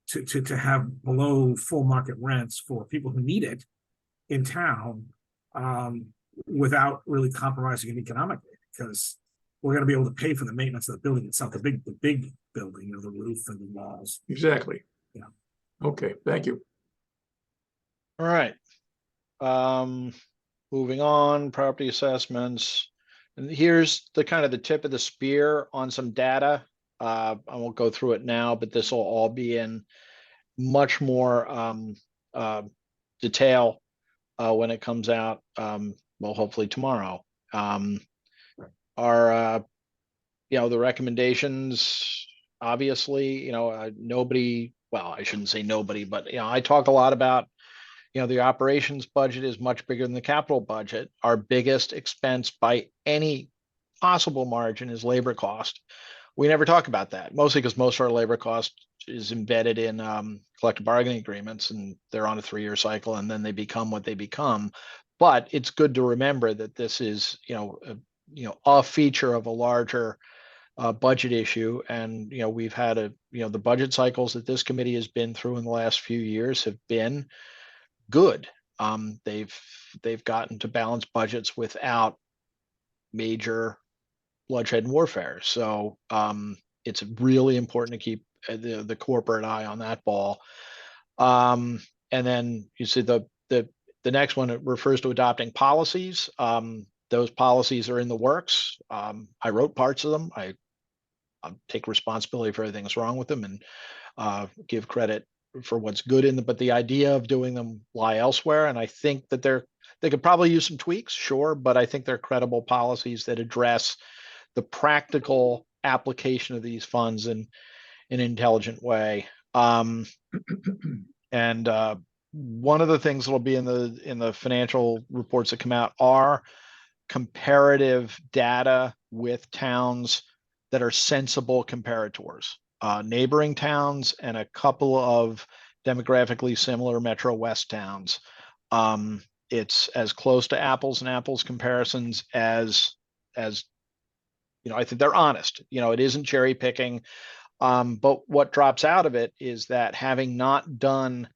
to have below full market rents for people who need it in town, without really compromising it economically, because we're going to be able to pay for the maintenance of the building itself, the big building, the roof and the walls. Exactly. Yeah. Okay, thank you. All right. Moving on, property assessments. And here's the kind of the tip of the spear on some data. I won't go through it now, but this will all be in much more detail when it comes out. Well, hopefully tomorrow. Our the recommendations, obviously, nobody, well, I shouldn't say nobody, but I talk a lot about the operations budget is much bigger than the capital budget. Our biggest expense by any possible margin is labor cost. We never talk about that, mostly because most of our labor cost is embedded in collective bargaining agreements, and they're on a 3-year cycle, and then they become what they become. But it's good to remember that this is a feature of a larger budget issue, and we've had the budget cycles that this committee has been through in the last few years have been good. They've gotten to balanced budgets without major bloodshed and warfare. So it's really important to keep the corporate eye on that ball. And then you see the next one, it refers to adopting policies. Those policies are in the works. I wrote parts of them. I take responsibility for everything that's wrong with them, and give credit for what's good in them. But the idea of doing them lie elsewhere, and I think that they could probably use some tweaks, sure, but I think they're credible policies that address the practical application of these funds in an intelligent way. And one of the things that'll be in the financial reports that come out are comparative data with towns that are sensible comparators, neighboring towns and a couple of demographically similar Metro West towns. It's as close to apples and apples comparisons as I think they're honest. It isn't cherry picking. But what drops out of it is that having not done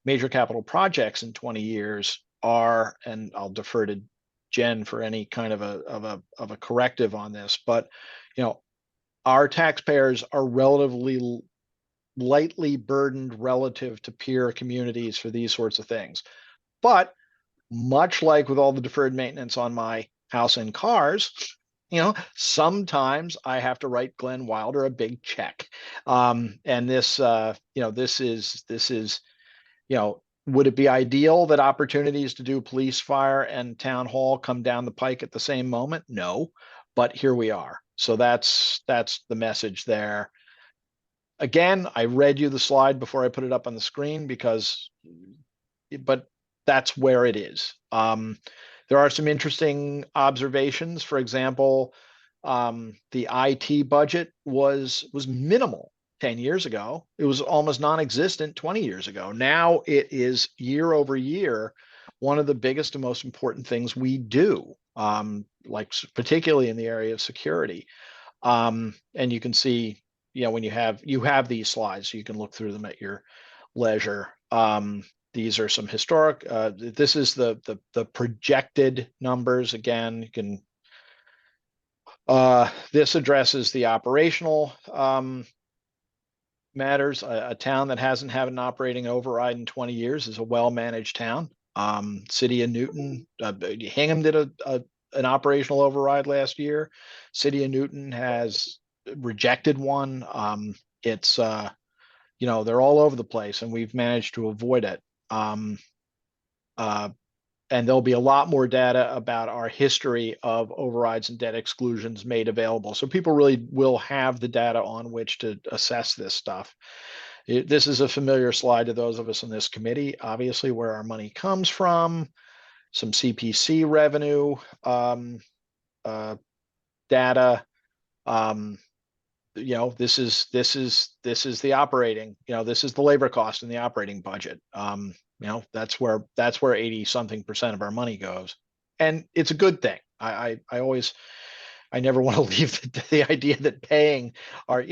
major capital projects in 20 years and I'll defer to Jen for any kind of a corrective on this, but our taxpayers are relatively lightly burdened relative to peer communities for these sorts of things. But much like with all the deferred maintenance on my house and cars, sometimes I have to write Glenn Wilder a big check. And this is, would it be ideal that opportunities to do police, fire, and town hall come down the pike at the same moment? No, but here we are. So that's the message there. Again, I read you the slide before I put it up on the screen but that's where it is. There are some interesting observations. For example, the IT budget was minimal 10 years ago. It was almost non-existent 20 years ago. Now it is year over year one of the biggest and most important things we do, like particularly in the area of security. And you can see, when you have these slides, so you can look through them at your leisure. These are some historic. This is the projected numbers. Again, you can. This addresses the operational matters. A town that hasn't had an operating override in 20 years is a well-managed town. City of Newton, Hingham did an operational override last year. City of Newton has rejected one. It's they're all over the place, and we've managed to avoid it. And there'll be a lot more data about our history of overrides and debt exclusions made available. So people really will have the data on which to assess this stuff. This is a familiar slide to those of us in this committee, obviously, where our money comes from, some CPC revenue data. This is the operating, this is the labor cost in the operating budget. That's where 80-something% of our money goes. And it's a good thing. I never want to leave the idea that paying our,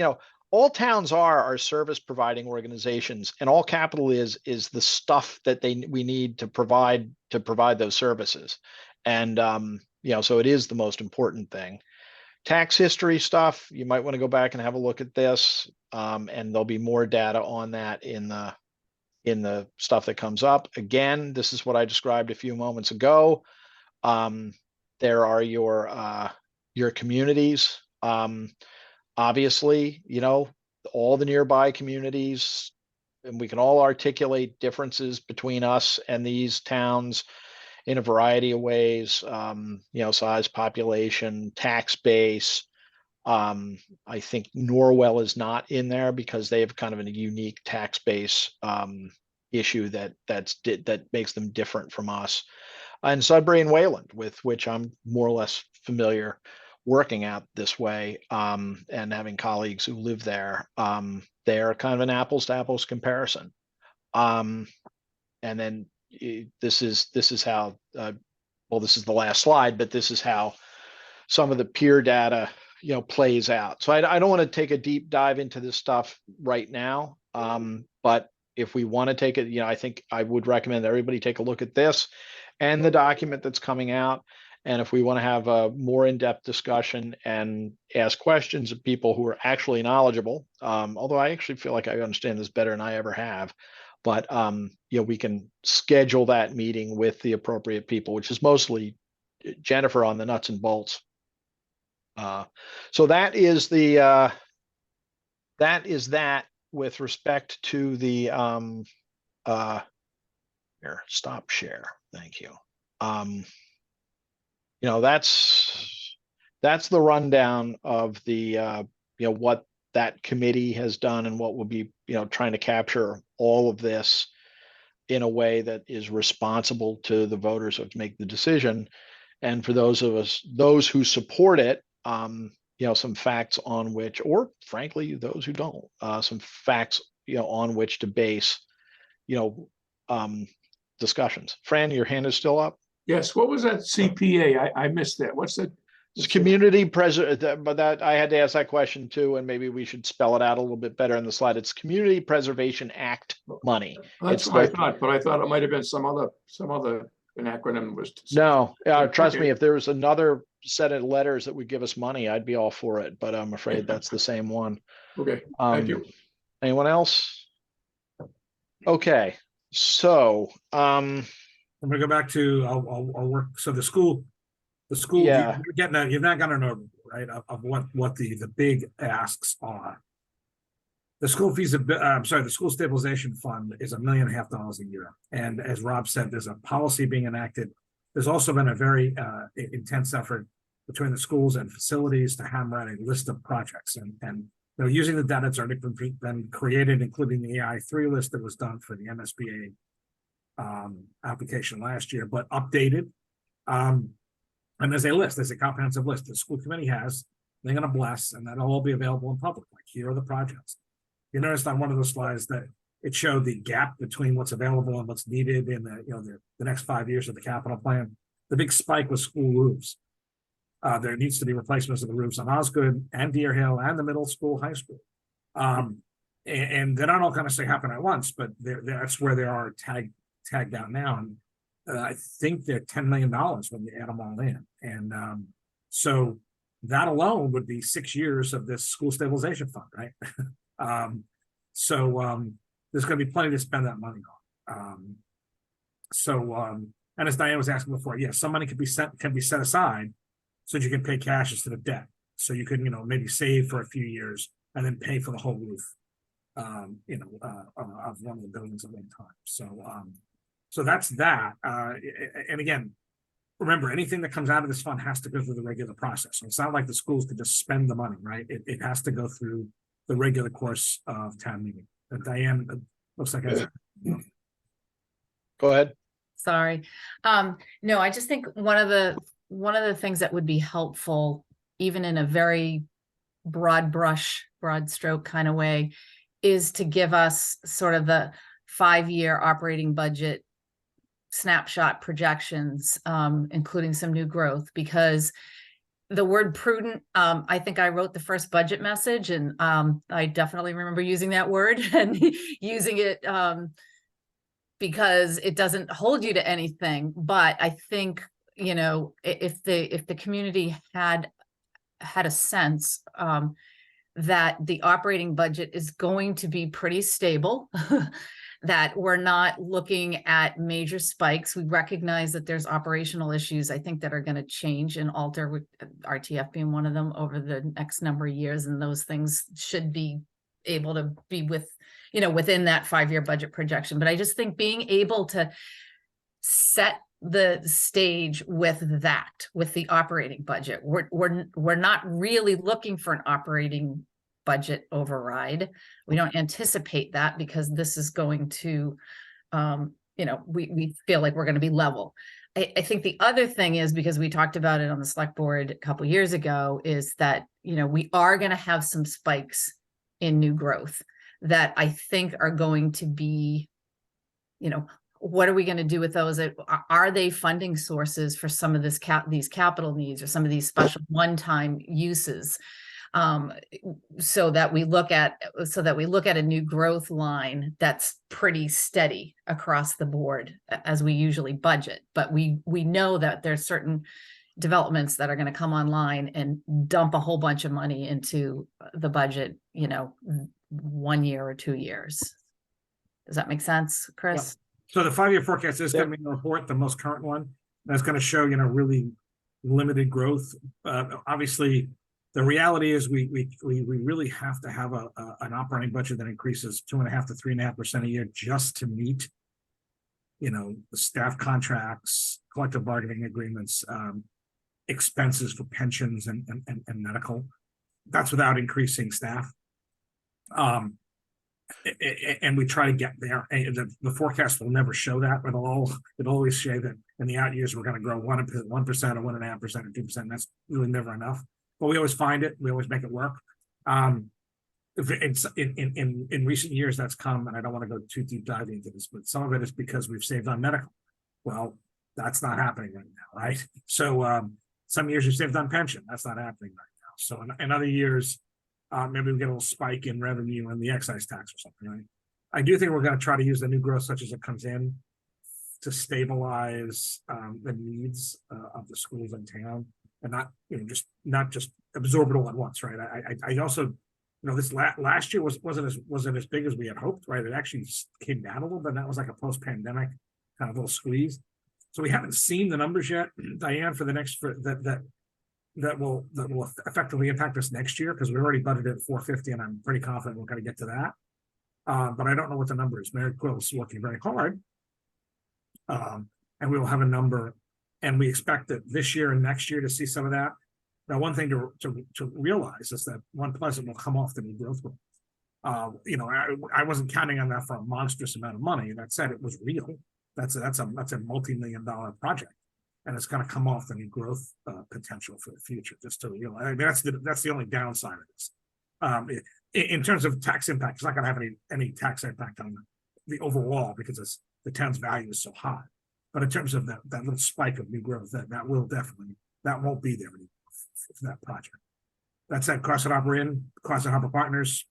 all towns are service providing organizations, and all capital is the stuff that we need to provide those services. And you know, so it is the most important thing. Tax history stuff, you might want to go back and have a look at this. And there'll be more data on that in the stuff that comes up. Again, this is what I described a few moments ago. There are your communities. Obviously, you know, all the nearby communities, and we can all articulate differences between us and these towns in a variety of ways. You know, size, population, tax base. I think Norwell is not in there because they have kind of a unique tax base issue that makes them different from us. And Sudbury and Wayland, with which I'm more or less familiar, working out this way, and having colleagues who live there. They are kind of an apples to apples comparison. And then this is how, well, this is the last slide, but this is how some of the peer data, you know, plays out. So I don't want to take a deep dive into this stuff right now. But if we want to take it, you know, I think I would recommend everybody take a look at this and the document that's coming out. And if we want to have a more in-depth discussion and ask questions of people who are actually knowledgeable, although I actually feel like I understand this better than I ever have, but you know, we can schedule that meeting with the appropriate people, which is mostly Jennifer on the nuts and bolts. So that is that with respect to the here, stop share. Thank you. You know, that's the rundown of the you know, what that committee has done and what will be, you know, trying to capture all of this in a way that is responsible to the voters who have to make the decision. And for those of us, those who support it, you know, some facts on which, or frankly, those who don't, some facts, you know, on which to base, you know, discussions. Fran, your hand is still up. Yes, what was that CPA? I missed that. What's that? It's community preservation, but that I had to ask that question too, and maybe we should spell it out a little bit better in the slide. It's Community Preservation Act money. That's It's what I the- thought, but I thought it might have been some other an acronym was. No, trust Okay. me, if there was another set of letters that would give us money, I'd be all for it, but I'm afraid that's the same one. Okay, thank you. Anyone else? Okay, so I'm gonna go back to I'll work. So the school, Yeah. you've not got an overview, right, of what the big asks are. The school fees, I'm sorry, the school stabilization fund is $1.5 million a year. And as Rob said, there's a policy being enacted. There's also been a very intense effort between the schools and facilities to hammer out a list of projects. And you know, using the data that's already been created, including the AI3 list that was done for the MSBA application last year, but updated. And there's a comprehensive list the school committee has, they're going to bless, and that'll all be available in public. Like, here are the projects. You noticed on one of the slides that it showed the gap between what's available and what's needed in the next 5 years of the capital plan. The big spike was school roofs. There needs to be replacements of the roofs on Osgood and Deer Hill and the middle school, high school. And they're not all going to happen at once, but that's where they are tagged out now. And I think they're $10 million when you add them all in. And so that alone would be 6 years of this school stabilization fund, right? There's going to be plenty to spend that money on. And as Diane was asking before, yes, some money can be set aside so that you can pay cash instead of debt. So you can, maybe save for a few years and then pay for the whole roof, of one of the buildings at one time. So that's that. And again, remember, anything that comes out of this fund has to go through the regular process. So it's not like the schools could just spend the money, right? It has to go through the regular course of town meeting. Diane, looks like Go ahead. Sorry. No, I just think one of the things that would be helpful, even in a very broad stroke kind of way, is to give us sort of the 5-year operating budget snapshot projections, including some new growth, because the word prudent, I think I wrote the first budget message, and I definitely remember using that word and using it because it doesn't hold you to anything. But I think, you know, if the community had a sense that the operating budget is going to be pretty stable, that we're not looking at major spikes. We recognize that there's operational issues, I think, that are going to change and alter, with RTF being one of them, over the next number of years. And those things should be able to be within that 5-year budget projection. But I just think being able to set the stage with the operating budget, we're not really looking for an operating budget override. We don't anticipate that, because this is going to, we feel like we're going to be level. I think the other thing is, because we talked about it on the select board a couple of years ago, is that, we are going to have some spikes in new growth that I think are going to be, what are we going to do with those? Are they funding sources for some of these capital needs, or some of these special one-time uses? So that we look at a new growth line that's pretty steady across the board, as we usually budget. But we know that there's certain developments that are going to come online and dump a whole bunch of money into the budget, 1 year or 2 years. Does that make sense, Chris? Yeah. So the 5-year forecast is going to be the report, the most current one. That's going to show, really limited growth. Obviously, the reality is we really have to have an operating budget that increases 2.5 to 3.5% a year just to meet, the staff contracts, collective bargaining agreements, expenses for pensions and medical. That's without increasing staff. And we try to get there. And the forecast will never show that, but it'll always say that in the out years we're going to grow 1% or 1.5% or 2%. That's really never enough. But we always find it. We always make it work. In recent years, that's come, and I don't want to go too deep diving into this, but some of it is because we've saved on medical. Well, that's not happening right now, right? So some years we've saved on pension. That's not happening right now. So in other years, maybe we get a little spike in revenue and the excise tax or something, right? I do think we're going to try to use the new growth such as it comes in to stabilize the needs of the schools in town, and not just absorb it all at once, right? I also, this last year wasn't as big as we had hoped, right? It actually came down a little bit. That was like a post-pandemic kind of little squeeze. So we haven't seen the numbers yet, Diane, for that will effectively impact us next year, because we already budgeted at 450, and I'm pretty confident we're going to get to that. But I don't know what the number is. Mary Quill is working very hard, and we will have a number, and we expect that this year and next year to see some of that. Now, one thing to realize is that One Pleasant will come off the new growth. I wasn't counting on that for a monstrous amount of money. That said, it was real. That's a multi-million-dollar project. And it's going to come off the new growth potential for the future. Just to realize, I mean, that's the only downside of this. In terms of tax impact, it's not going to have any tax impact on the overall, because the town's value is so high. But in terms of that little spike of new growth, that won't be there anymore for that project. That said, Carson Harbor Partners,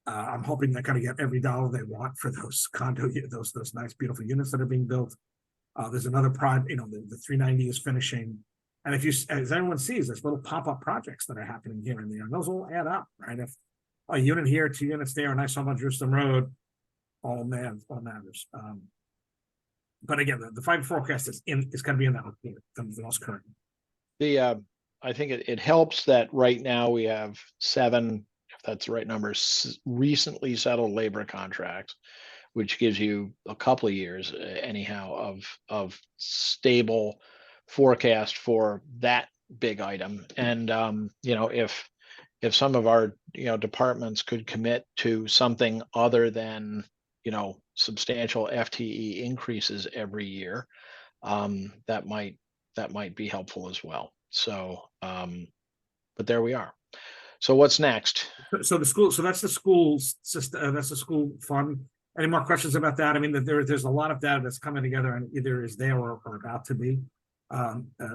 I'm hoping they're going to get every dollar they want for those those nice, beautiful units that are being built. There's another project, the 390 is finishing. And as everyone sees, there's little pop-up projects that are happening here and there, and those all add up, right? If a unit here, 2 units there, a nice home on Jerusalem Road, all matters. But again, the 5 forecast is going to be in that report, the most current. I think it helps that right now we have 7, if that's the right number, recently settled labor contracts, which gives you a couple of years anyhow of stable forecast for that big item. And if some of our departments could commit to something other than substantial FTE increases every year, that might be helpful as well. So but there we are. So what's next? So that's the school's system. That's the school fund. Any more questions about that? I mean, there's a lot of data that's coming together and either is there or about to be.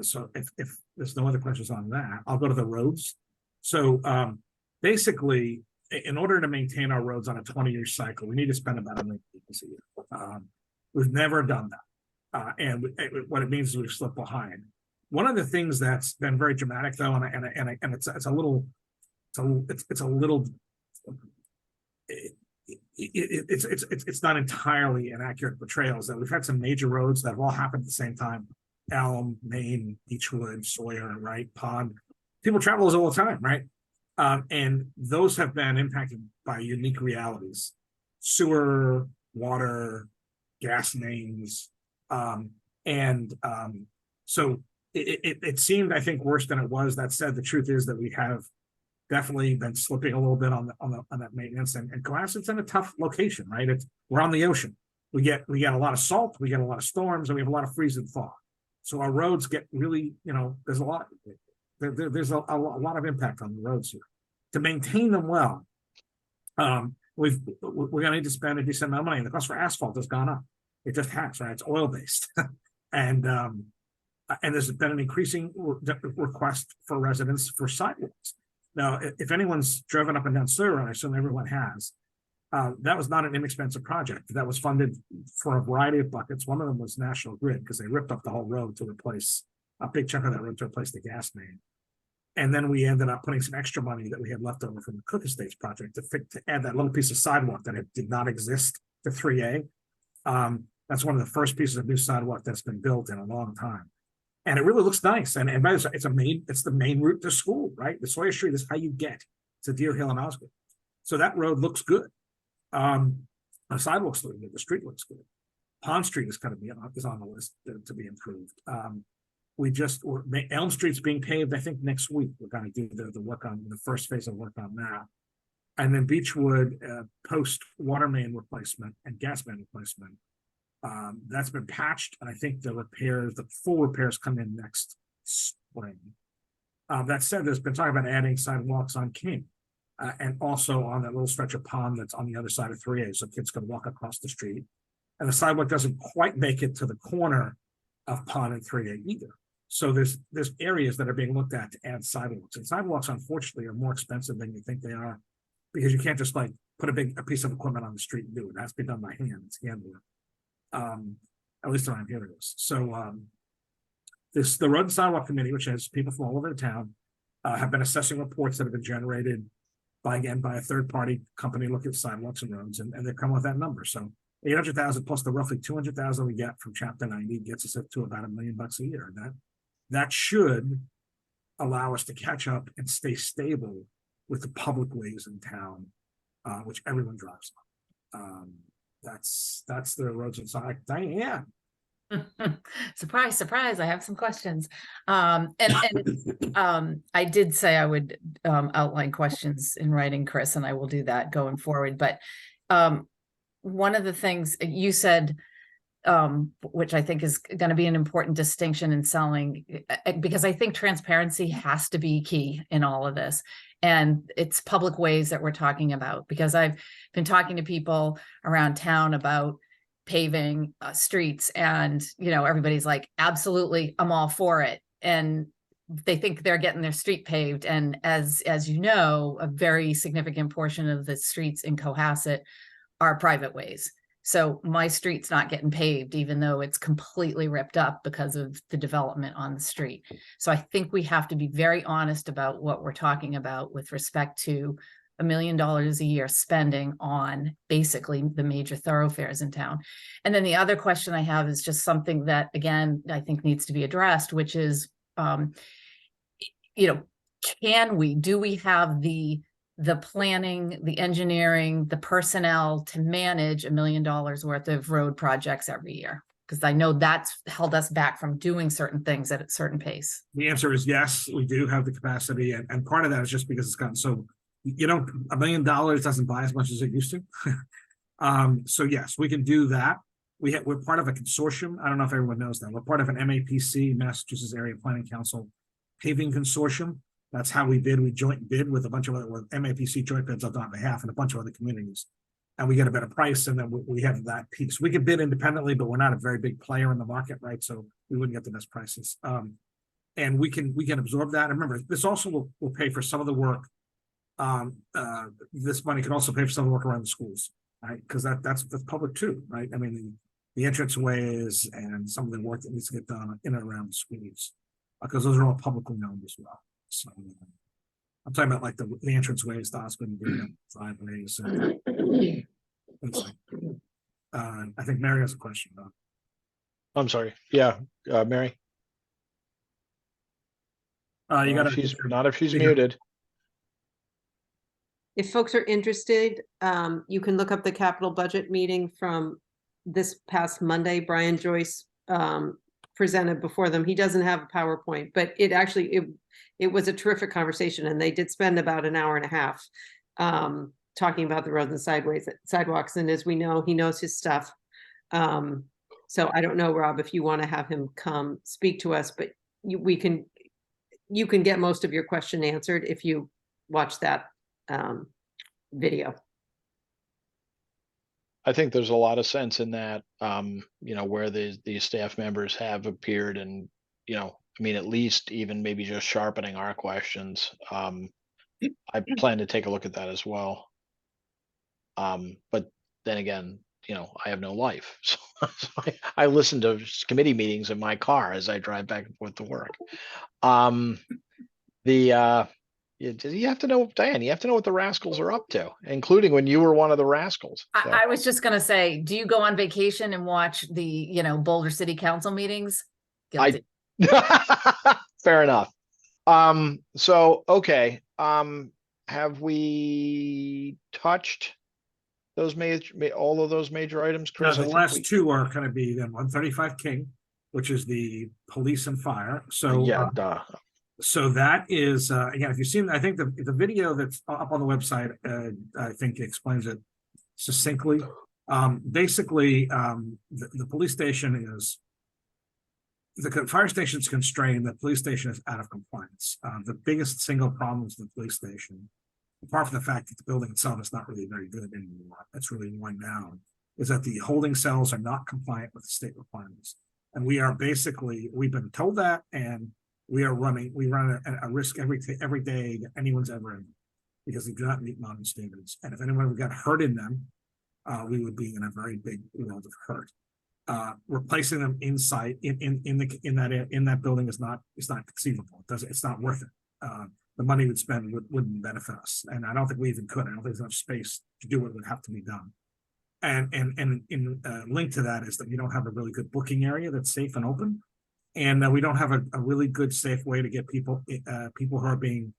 So if there's no other questions on that, I'll go to the roads. So basically, in order to maintain our roads on a 20-year cycle, we need to spend about $1 million a year. We've never done that, and what it means is we've slipped behind. One of the things that's been very dramatic, though, and it's a little, it's not entirely an accurate portrayal, is that we've had some major roads that have all happened at the same time: Elm, Maine, Beechwood, Sawyer, right, Pond. People travel those all the time, right? And those have been impacted by unique realities: sewer, water, gas mains, so it seemed, I think, worse than it was. That said, the truth is that we have definitely been slipping a little bit on that maintenance, and Cohasset's in a tough location, right? We're on the ocean. We get a lot of salt, we get a lot of storms, and we have a lot of freeze and thaw. So our roads get really, there's a lot of impact on the roads here. To maintain them well, we're going to need to spend a decent amount of money. And the cost for asphalt has gone up. It just has, right? It's oil based, and there's been an increasing request for residents for sidewalks. Now, if anyone's driven up and down Sawyer, and I assume everyone has, that was not an inexpensive project. That was funded for a variety of buckets. One of them was National Grid, because they ripped up the whole road to replace a big chunk of that road to replace the gas main. And then we ended up putting some extra money that we had left over from the Cook Estates project to add that little piece of sidewalk that did not exist to 3A. That's one of the first pieces of new sidewalk that's been built in a long time. And it really looks nice. And by the way, it's the main route to school, right? The Sawyer Street is how you get to Deer Hill and Osgood. So that road looks good. The sidewalks look good. The street looks good. Pond Street is on the list to be improved. Elm Street's being paved, I think, next week. We're going to do the work on the first phase of work on that. And then Beechwood, post water main replacement and gas main replacement. That's been patched, and I think the full repairs come in next spring. That said, there's been talk about adding sidewalks on King, and also on that little stretch of pond that's on the other side of 3A, so kids can walk across the street. And the sidewalk doesn't quite make it to the corner of Pond and 3A either. So there's areas that are being looked at to add sidewalks, and sidewalks, unfortunately, are more expensive than you think they are, because you can't just put a piece of equipment on the street and do it. It has to be done by hand. It's handwork. At least around here it is. So the Road and Sidewalk Committee, which has people from all over the town, have been assessing reports that have been generated by a third-party company looking at sidewalks and roads, and they've come with that number. So 800,000 plus the roughly 200,000 we get from Chapter 90 gets us up to about $1 million a year. And that should allow us to catch up and stay stable with the public ways in town, which everyone drives on. That's the roads and side. Diane. Surprise, surprise. I have some questions. I did say I would outline questions in writing, Chris, and I will do that going forward. But one of the things you said, which I think is going to be an important distinction in selling, because I think transparency has to be key in all of this. And it's public ways that we're talking about, because I've been talking to people around town about paving streets, and everybody's like, absolutely, I'm all for it, and they think they're getting their street paved. And as you know, a very significant portion of the streets in Cohasset are private ways. So my street's not getting paved, even though it's completely ripped up because of the development on the street. So I think we have to be very honest about what we're talking about with respect to $1 million a year spending on basically the major thoroughfares in town. And then the other question I have is just something that, again, I think needs to be addressed, which is, do we have the planning, the engineering, the personnel to manage $1 million worth of road projects every year? Because I know that's held us back from doing certain things at a certain pace. The answer is yes, we do have the capacity. And part of that is just because it's gotten so, $1 million doesn't buy as much as it used to. So yes, we can do that. We're part of a consortium. I don't know if everyone knows that. We're part of an MAPC, Massachusetts Area Planning Council paving consortium. That's how we bid. We joint bid with a bunch of other MAPC joint bids on our behalf and a bunch of other communities. and we get a better price, and then we have that piece. We can bid independently, but we're not a very big player in the market, right? So we wouldn't get the best prices. And we can absorb that. And remember, this also will pay for some of the work. This money can also pay for some of the work around the schools, right? Because that's public too, right? I mean, the entrance ways and some of the work that needs to get done in and around the schools, because those are all publicly known as well. So I'm talking about like the entrance ways, the hospital, driveways. I think Mary has a question. I'm sorry. Yeah, Mary. You got She's not if she's muted. If folks are interested, you can look up the capital budget meeting from this past Monday. Brian Joyce presented before them. He doesn't have a PowerPoint, but it was a terrific conversation, and they did spend about an hour and a half talking about the roads and sidewalks. And as we know, he knows his stuff. So I don't know, Rob, if you want to have him come speak to us, but you can get most of your question answered if you watch that video. I think there's a lot of sense in that, where these staff members have appeared, and, I mean, at least even maybe just sharpening our questions. I plan to take a look at that as well. But then again, I have no life. So I listen to committee meetings in my car as I drive back and forth to work. You have to know, Diane, you have to know what the rascals are up to, including when you were one of the rascals. So. I was just going to say, do you go on vacation and watch the, Boulder City Council meetings? Guilty. Fair enough. So, okay. Have we touched those all of those major items, Chris? The last two are going to be the 135 King, which is the police and fire. So yeah, so that is again, if you've seen, I think the video that's up on the website, I think explains it succinctly. Basically, the police station is the fire station is constrained. The police station is out of compliance. The biggest single problem with the police station, apart from the fact that the building itself is not really very good anymore, that's really worn down, is that the holding cells are not compliant with the state requirements. And we've been told that, and we run a risk every day that anyone's ever in, because they do not meet modern standards. And if anyone got hurt in them, we would be in a very big world of hurt. Replacing them inside in that building is not conceivable. It's not worth it. The money we'd spend wouldn't benefit us, and I don't think we even could. I don't think there's enough space to do what would have to be done. And in linked to that is that we don't have a really good booking area that's safe and open, and we don't have a really good safe way to get people who are being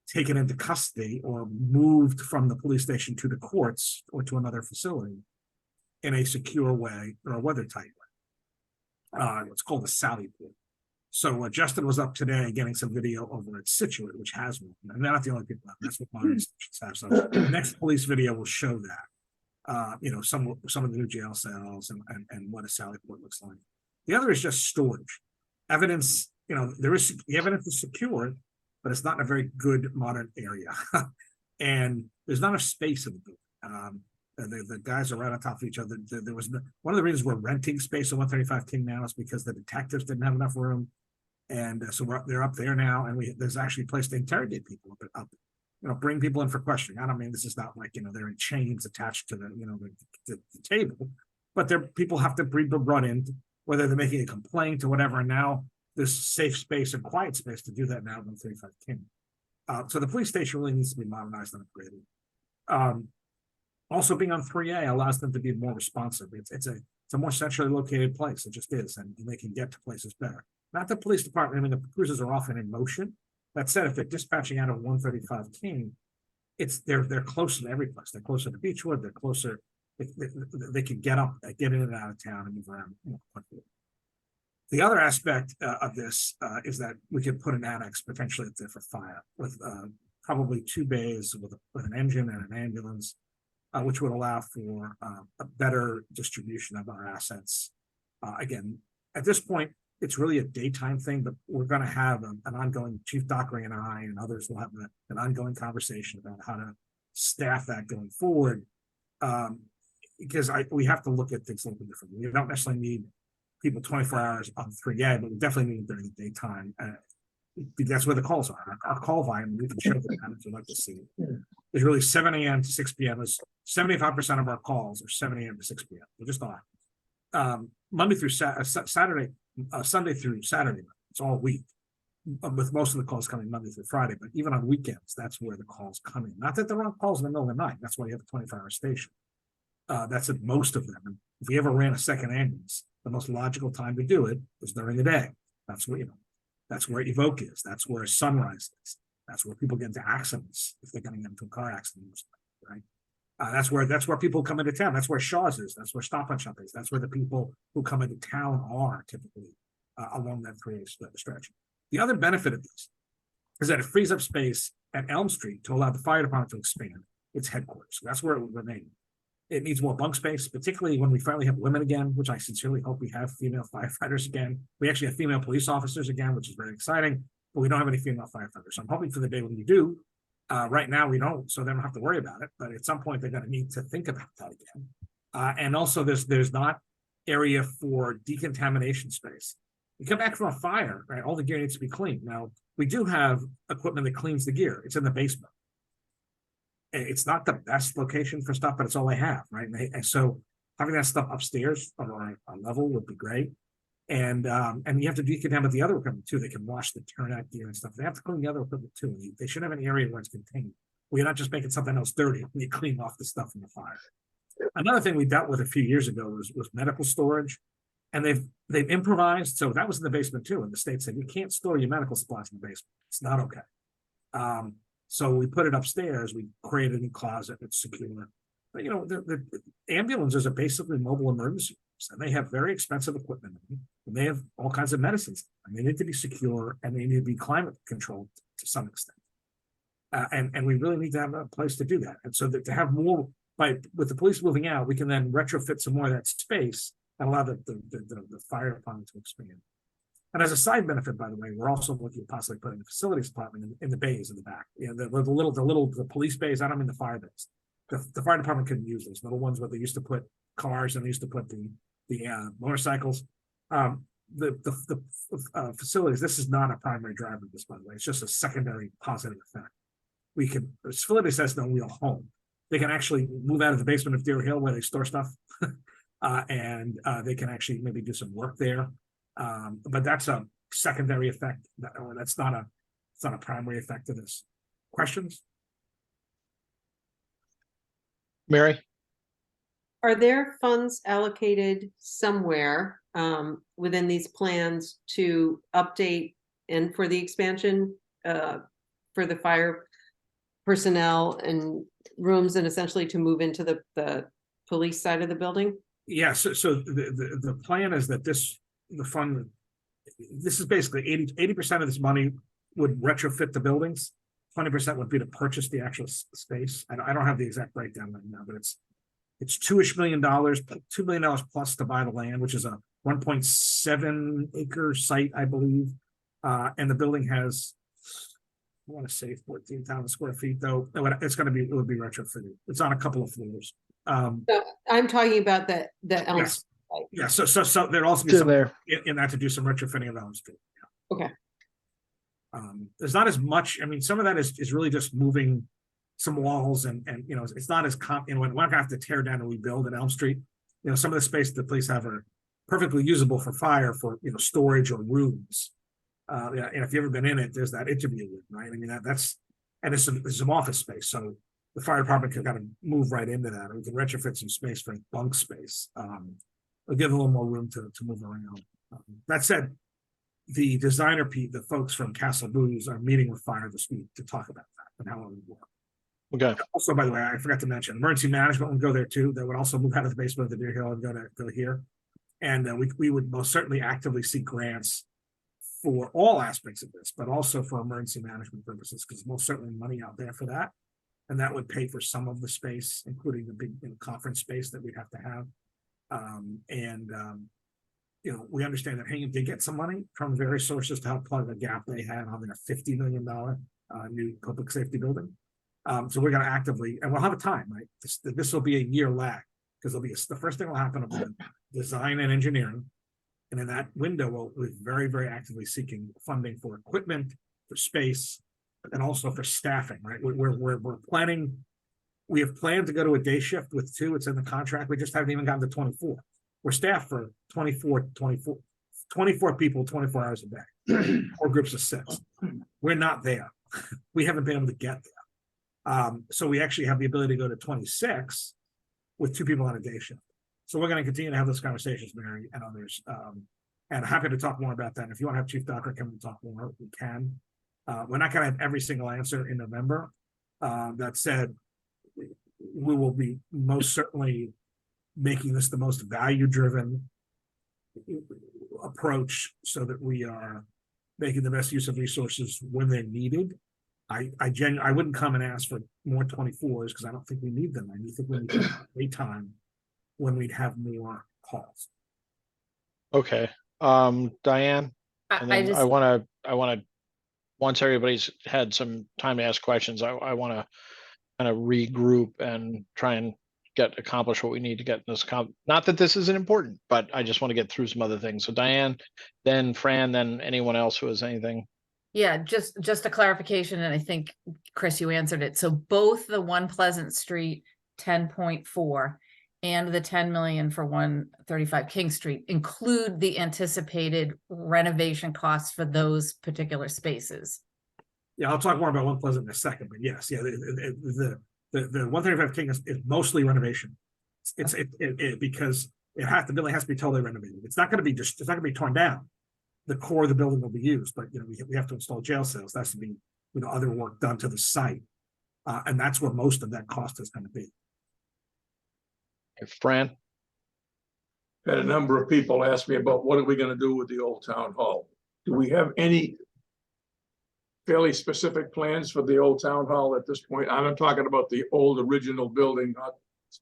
taken into custody or moved from the police station to the courts or to another facility in a secure way or a weathertight way. It's called a Sally Port. So Justin was up today getting some video over at Situate, which has one, and they're not the only people out. That's what modern stations have. So the next police video will show that. Some of the new jail cells and what a Sally Port looks like. The other is just storage. Evidence, the evidence is secured, but it's not in a very good modern area. And there's not enough space in the building. The guys are right on top of each other. There was one of the reasons we're renting space at 135 King now is because the detectives didn't have enough room. And so they're up there now, and there's actually a place to interrogate people up, bring people in for questioning. I don't mean this is not like, they're in chains attached to the table, but people have to be brought in, whether they're making a complaint or whatever. And now there's safe space and quiet space to do that now at 135 King. So the police station really needs to be modernized and upgraded. Also, being on 3A allows them to be more responsive. It's a more centrally located place. It just is, and they can get to places better. Not the police department. I mean, the cruisers are often in motion. That said, if they're dispatching out of 135 King, they're closer to every place. They're closer to Beechwood. They're closer. They can get in and out of town and move around quickly. The other aspect of this is that we could put an annex potentially up there for fire with probably 2 bays with an engine and an ambulance, which would allow for a better distribution of our assets. Again, at this point, it's really a daytime thing, but we're going to have an ongoing, Chief Dockery and I and others will have an ongoing conversation about how to staff that going forward. Because we have to look at things a little bit differently. We don't necessarily need people 24 hours on 3A, but we definitely need them during the daytime. That's where the calls are. Our call volume, we can show the time if you'd like to see it. It's really 7 a.m. to 6 p.m. is 75% of our calls are 7 a.m. to 6 p.m. They just are. Monday through Saturday, Sunday through Saturday, it's all week. With most of the calls coming Monday through Friday, but even on weekends, that's where the calls come in. Not that there aren't calls in the middle of the night. That's why you have a 24-hour station. That's at most of them. And if we ever ran a second ambulance, the most logical time to do it is during the day. That's where, that's where Evoke is. That's where Sunrise is. That's where people get into accidents if they're going to get into a car accident, right? That's where people come into town. That's where Shaw's is. That's where Stop and Shop is. That's where the people who come into town are typically along that 3A stretch. The other benefit of this is that it frees up space at Elm Street to allow the fire department to expand its headquarters. That's where it will remain. It needs more bunk space, particularly when we finally have women again, which I sincerely hope we have female firefighters again. We actually have female police officers again, which is very exciting, but we don't have any female firefighters. So I'm hoping for the day when we do. Right now we don't, so they don't have to worry about it. But at some point they're going to need to think about that again. And also there's not area for decontamination space. You come back from a fire, right? All the gear needs to be cleaned. Now, we do have equipment that cleans the gear. It's in the basement. It's not the best location for stuff, but it's all they have, right? And so having that stuff upstairs or a level would be great. And you have to decontaminate the other equipment too. They can wash the turnout gear and stuff. They have to clean the other equipment too. They should have an area where it's contained, where you're not just making something else dirty when you clean off the stuff from the fire. Another thing we dealt with a few years ago was medical storage. And they've improvised. So that was in the basement too. And the state said, you can't store your medical supplies in the basement. It's not okay. So we put it upstairs. We created a new closet that's secure. But the ambulances are basically mobile emergency rooms, and they have very expensive equipment in them, and they have all kinds of medicines. And they need to be secure, and they need to be climate controlled to some extent. And we really need to have a place to do that. And so that to have more, with the police moving out, we can then retrofit some more of that space and allow the fire department to expand. And as a side benefit, by the way, we're also looking at possibly putting the facilities department in the bays in the back. The police bays. I don't mean the fire bays. The fire department couldn't use those little ones where they used to put cars and they used to put the motorcycles. The facilities. This is not a primary driver of this, by the way. It's just a secondary positive effect. The facility says no wheel home. They can actually move out of the basement of Deer Hill where they store stuff. And they can actually maybe do some work there, but that's a secondary effect. It's not a primary effect of this. Questions? Mary? Are there funds allocated somewhere within these plans to update and for the expansion for the fire personnel and rooms, and essentially to move into the police side of the building? Yeah, so the plan is that this is basically 80% of this money would retrofit the buildings. 20% would be to purchase the actual space. I don't have the exact breakdown right now, but it's $2-ish million, $2 million plus to buy the land, which is a 1.7 acre site, I believe. And the building has, I want to say 14,000 square feet, though. It would be retrofitted. It's on a couple of floors. So I'm talking about the Elm Yes. Street site. Yeah, so there'd also be It's in some there. in that to do some retrofitting of Elm Street. Yeah. Okay. There's not as much. I mean, some of that is really just moving some walls and it's not as we're not gonna have to tear down and rebuild at Elm Street. Some of the space that the police have are perfectly usable for fire for storage or rooms. And if you've ever been in it, there's that interview room, right? I mean that's and there's some office space, so the fire department can kind of move right into that. Or we can retrofit some space for bunk space. It'll give a little more room to move around. That said, the designer the folks from Castle Booze are meeting with fire this week to talk about that and how it would work. Okay. Also, by the way, I forgot to mention, emergency management would go there too. They would also move out of the basement of the Deer Hill and go here. And we would most certainly actively seek grants for all aspects of this, but also for emergency management purposes, because most certainly money out there for that. And that would pay for some of the space, including the big conference space that we'd have to have. We understand that Hingham did get some money from various sources to help plug the gap they had on their $50 million new public safety building. So we're gonna actively, and we'll have a time, right? This will be a year lag, because the first thing will happen will be design and engineering. And in that window, we're very, very actively seeking funding for equipment, for space, and also for staffing, right? We're planning, we have planned to go to a day shift with 2, it's in the contract, we just haven't even gotten to 24. We're staffed for 24 people, 24 hours a day, 4 groups of 6. We're not there. We haven't been able to get there. So we actually have the ability to go to 26 with 2 people on a day shift. So we're going to continue to have those conversations, Mary and others. And happy to talk more about that. If you want to have Chief Docker come and talk more, we can. We're not going to have every single answer in November. That said, we will be most certainly making this the most value-driven approach so that we are making the best use of resources when they're needed. I wouldn't come and ask for more 24s because I don't think we need them. I think we need a time when we'd have more calls. Okay, Diane, and I then just, I want to, once everybody's had some time to ask questions, I want to kind of regroup and try and accomplish what we need to get in this not that this isn't important, but I just want to get through some other things. So Diane, then Fran, then anyone else who has anything. yeah, just a clarification, and I think, Chris, you answered it. So both the One Pleasant Street 10.4 and the 10 million for 135 King Street include the anticipated renovation costs for those particular spaces. Yeah, I'll talk more about One Pleasant in a second, but yes, yeah, the 135 King is mostly renovation. It's because the building has to be totally renovated. It's not going to be torn down. The core of the building will be used, but we have to install jail cells. That's to be other work done to the site, and that's where most of that cost is going to be. Fran? Had a number of people ask me about what are we gonna do with the old town hall? Do we have any fairly specific plans for the old town hall at this point? I'm talking about the old original building,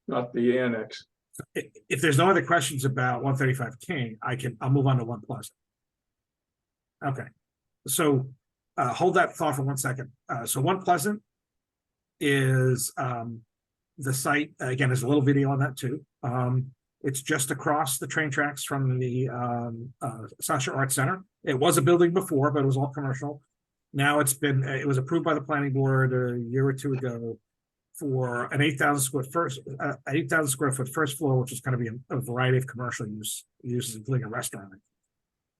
not the annex. If there's no other questions about 135 King, I'll move on to One Pleasant. Okay, so hold that thought for 1 second. So One Pleasant is the site, again, there's a little video on that too. It's just across the train tracks from the Sasha Art Center. It was a building before, but it was all commercial. Now it was approved by the planning board a year or 2 ago for an 8,000 square foot first floor, which is going to be a variety of commercial uses, including a restaurant.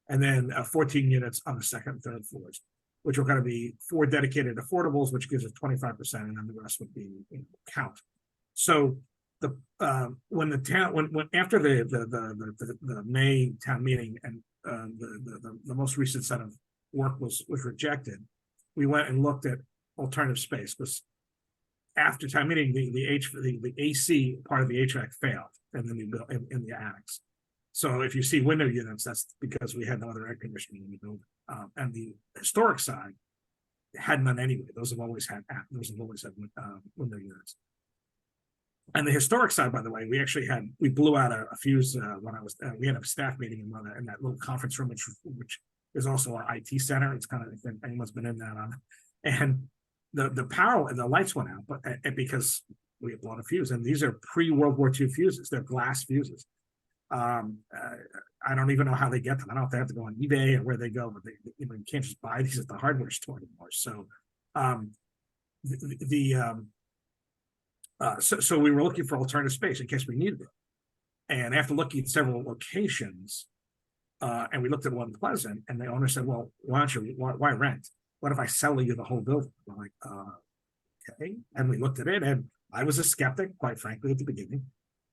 And then 14 units on the second and third floors, which are going to be 4 dedicated affordables, which gives us 25%, and then the rest would be count. So when after the May town meeting and the most recent set of work was rejected, we went and looked at alternative space, because after town meeting the AC part of the HVAC failed in the annex. So if you see window units, that's because we had no other air conditioning in the building, and the historic side had none anyway. Those have always had window units. And the historic side, by the way, we blew out a fuse when we had a staff meeting in that little conference room, which is also our IT center. It's kind of, if anyone's been in that, and the power and the lights went out, but because we had blown a fuse, and these are pre-World War II fuses. They're glass fuses. I don't even know how they get them. I don't know if they have to go on eBay or where they go, but you can't just buy these at the hardware store anymore. So, so we were looking for alternative space in case we needed it. And after looking at several locations, and we looked at One Pleasant, and the owner said, "Well, why rent? What if I sell you the whole building?" We're like, okay. And we looked at it, and I was a skeptic, quite frankly, at the beginning.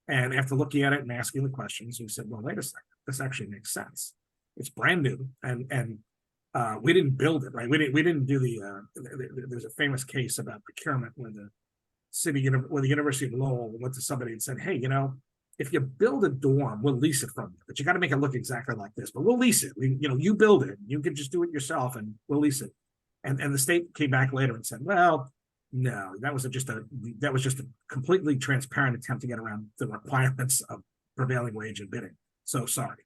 And after looking at it and asking the questions, we said, "Well, wait a second, this actually makes sense. It's brand new, and we didn't build it, right? We didn't do there's a famous case about procurement where the University of Lowell went to somebody and said, "Hey, if you build a dorm, we'll lease it from you, but you got to make it look exactly like this, but we'll lease it. You build it, you can just do it yourself, and we'll lease it." And the state came back later and said, "Well, no, that was just a completely transparent attempt to get around the requirements of prevailing wage and bidding. So sorry."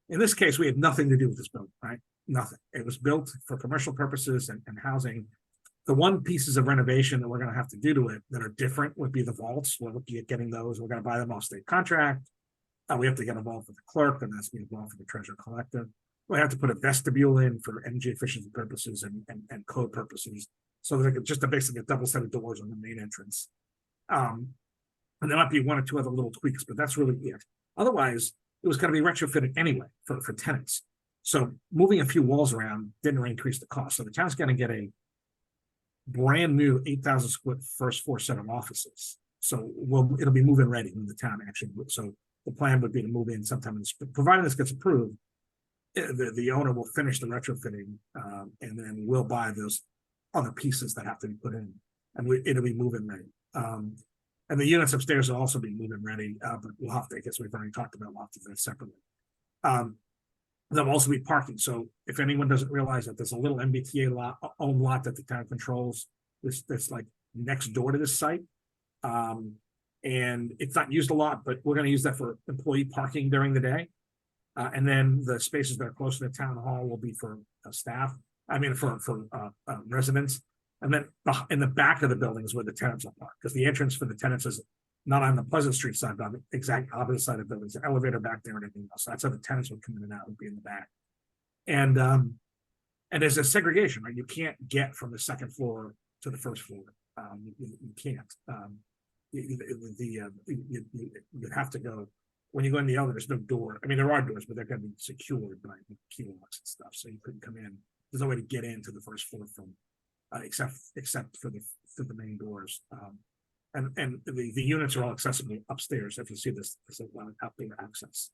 In this case, we had nothing to do with this building, right? Nothing. It was built for commercial purposes and housing. The one pieces of renovation that we're gonna have to do to it that are different would be the vaults. We're looking at getting those. We're gonna buy them off state contract. We have to get involved with the clerk, and that's be involved with the treasurer collector. We have to put a vestibule in for energy efficiency purposes and code purposes. So there's like just basically a double set of doors on the main entrance. And there might be one or two other little tweaks, but that's really it. Otherwise, it was gonna be retrofitted anyway for tenants. So moving a few walls around didn't really increase the cost. So the town's gonna get a brand new 8,000 square first floor set of offices. So it'll be move-in ready when the town actually. So the plan would be to move in sometime in the spring, provided this gets approved. The owner will finish the retrofitting, and then we'll buy those other pieces that have to be put in, and it'll be move-in ready. And the units upstairs will also be move-in ready, but we'll have to, I guess we've already talked about, we'll have to do that separately. There'll also be parking. So if anyone doesn't realize that there's a little MBTA owned lot that the town controls, that's like next door to this site. And it's not used a lot, but we're going to use that for employee parking during the day. And then the spaces that are close to the town hall will be for staff. I mean, for residents. And then in the back of the building is where the tenants will park, because the entrance for the tenants is not on the Pleasant Street side, but on the exact opposite side of the building. There's an elevator back there and everything else. So that's how the tenants would come in and out, would be in the back. And there's a segregation, right? You can't get from the second floor to the first floor. You can't. You have to go. When you go in the elevator, there's no door. I mean, there are doors, but they're going to be secured by key locks and stuff. So you couldn't come in. There's no way to get into the first floor from, except for the main doors. And the units are all accessible upstairs. If you see this outdoor access.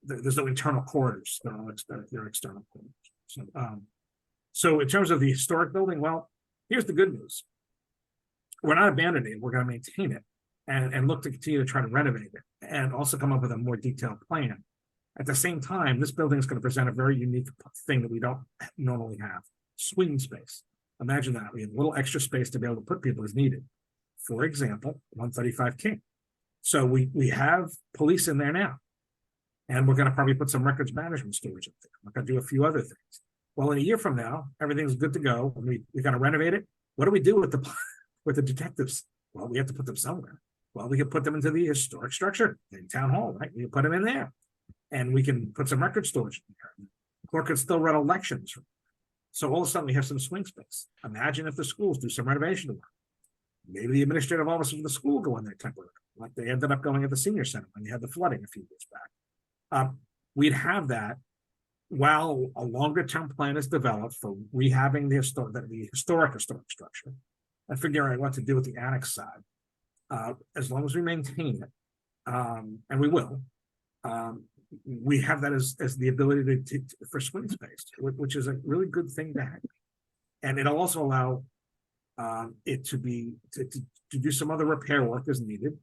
There's no internal corridors. They're all they're external corridors. So in terms of the historic building, well, here's the good news. We're not abandoning it. We're going to maintain it and look to continue to try to renovate it and also come up with a more detailed plan. At the same time, this building is going to present a very unique thing that we don't normally have: swing space. Imagine that. We have a little extra space to be able to put people as needed. For example, 135 King. So we have police in there now. And we're going to probably put some records management storage up there. We're going to do a few other things. Well, in a year from now, everything's good to go. We got to renovate it. What do we do with the detectives? Well, we have to put them somewhere. Well, we can put them into the historic structure in town hall, right? We can put them in there, and we can put some record storage in there. The clerk could still run elections. So all of a sudden, we have some swing space. Imagine if the schools do some renovation work. Maybe the administrative officers of the school go in there temporarily, like they ended up going at the senior center when they had the flooding a few years back. We'd have that while a longer-term plan is developed for rehabbing the historic structure and figuring out what to do with the annex side. As long as we maintain it, and we will, we have that as the ability for swing space, which is a really good thing to have. And it'll also allow it to do some other repair work as needed,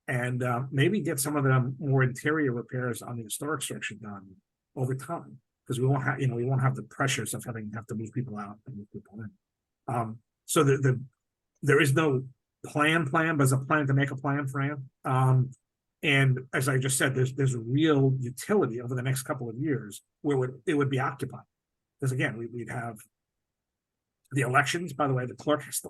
and maybe get some of the more interior repairs on the historic structure done over time, because we won't have the pressures of have to move people out and move people in. So there is no plan, but there's a plan to make a plan, Fran. And as I just said, there's a real utility over the next couple of years where it would be occupied. Because again, we'd have the elections. By the way, the clerk has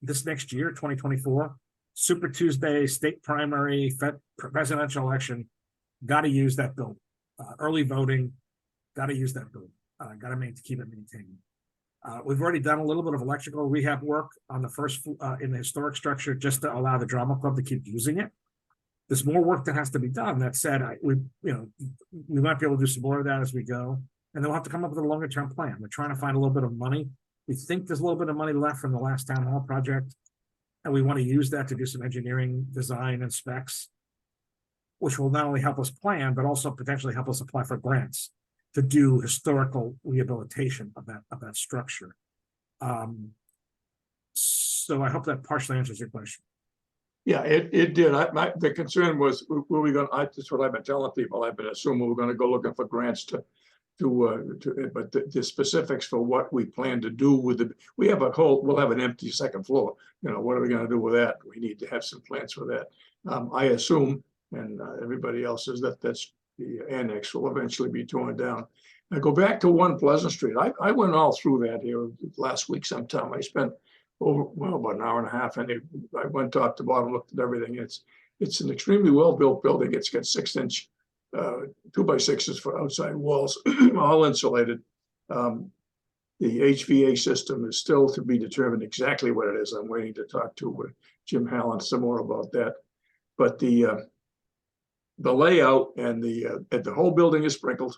this next year, 2024, Super Tuesday, state primary, presidential election, got to use that building. Early voting, got to use that building. Got to keep it maintained. We've already done a little bit of electrical rehab work on the first in the historic structure just to allow the drama club to keep using it. There's more work that has to be done. That said, we might be able to do some more of that as we go, and then we'll have to come up with a longer term plan. We're trying to find a little bit of money. We think there's a little bit of money left from the last town hall project, and we want to use that to do some engineering design and specs, which will not only help us plan, but also potentially help us apply for grants to do historical rehabilitation of that structure. So I hope that partially answers your question. Yeah, it did. The concern was, were we going to, that's what I've been telling people. I've been assuming we're going to go looking for grants but the specifics for what we plan to do with we'll have an empty second floor. What are we going to do with that? We need to have some plans for that. I assume, and everybody else says that's the annex will eventually be torn down. Now go back to 1 Pleasant Street. I went all through that here last week sometime. I spent well, about an hour and a half, and I went top to bottom, looked at everything. It's an extremely well-built building. It's got 6-inch 2x6s for outside walls, all insulated. The HVA system is still to be determined exactly what it is. I'm waiting to talk to Jim Hallen some more about that. But the layout and the whole building is sprinkled.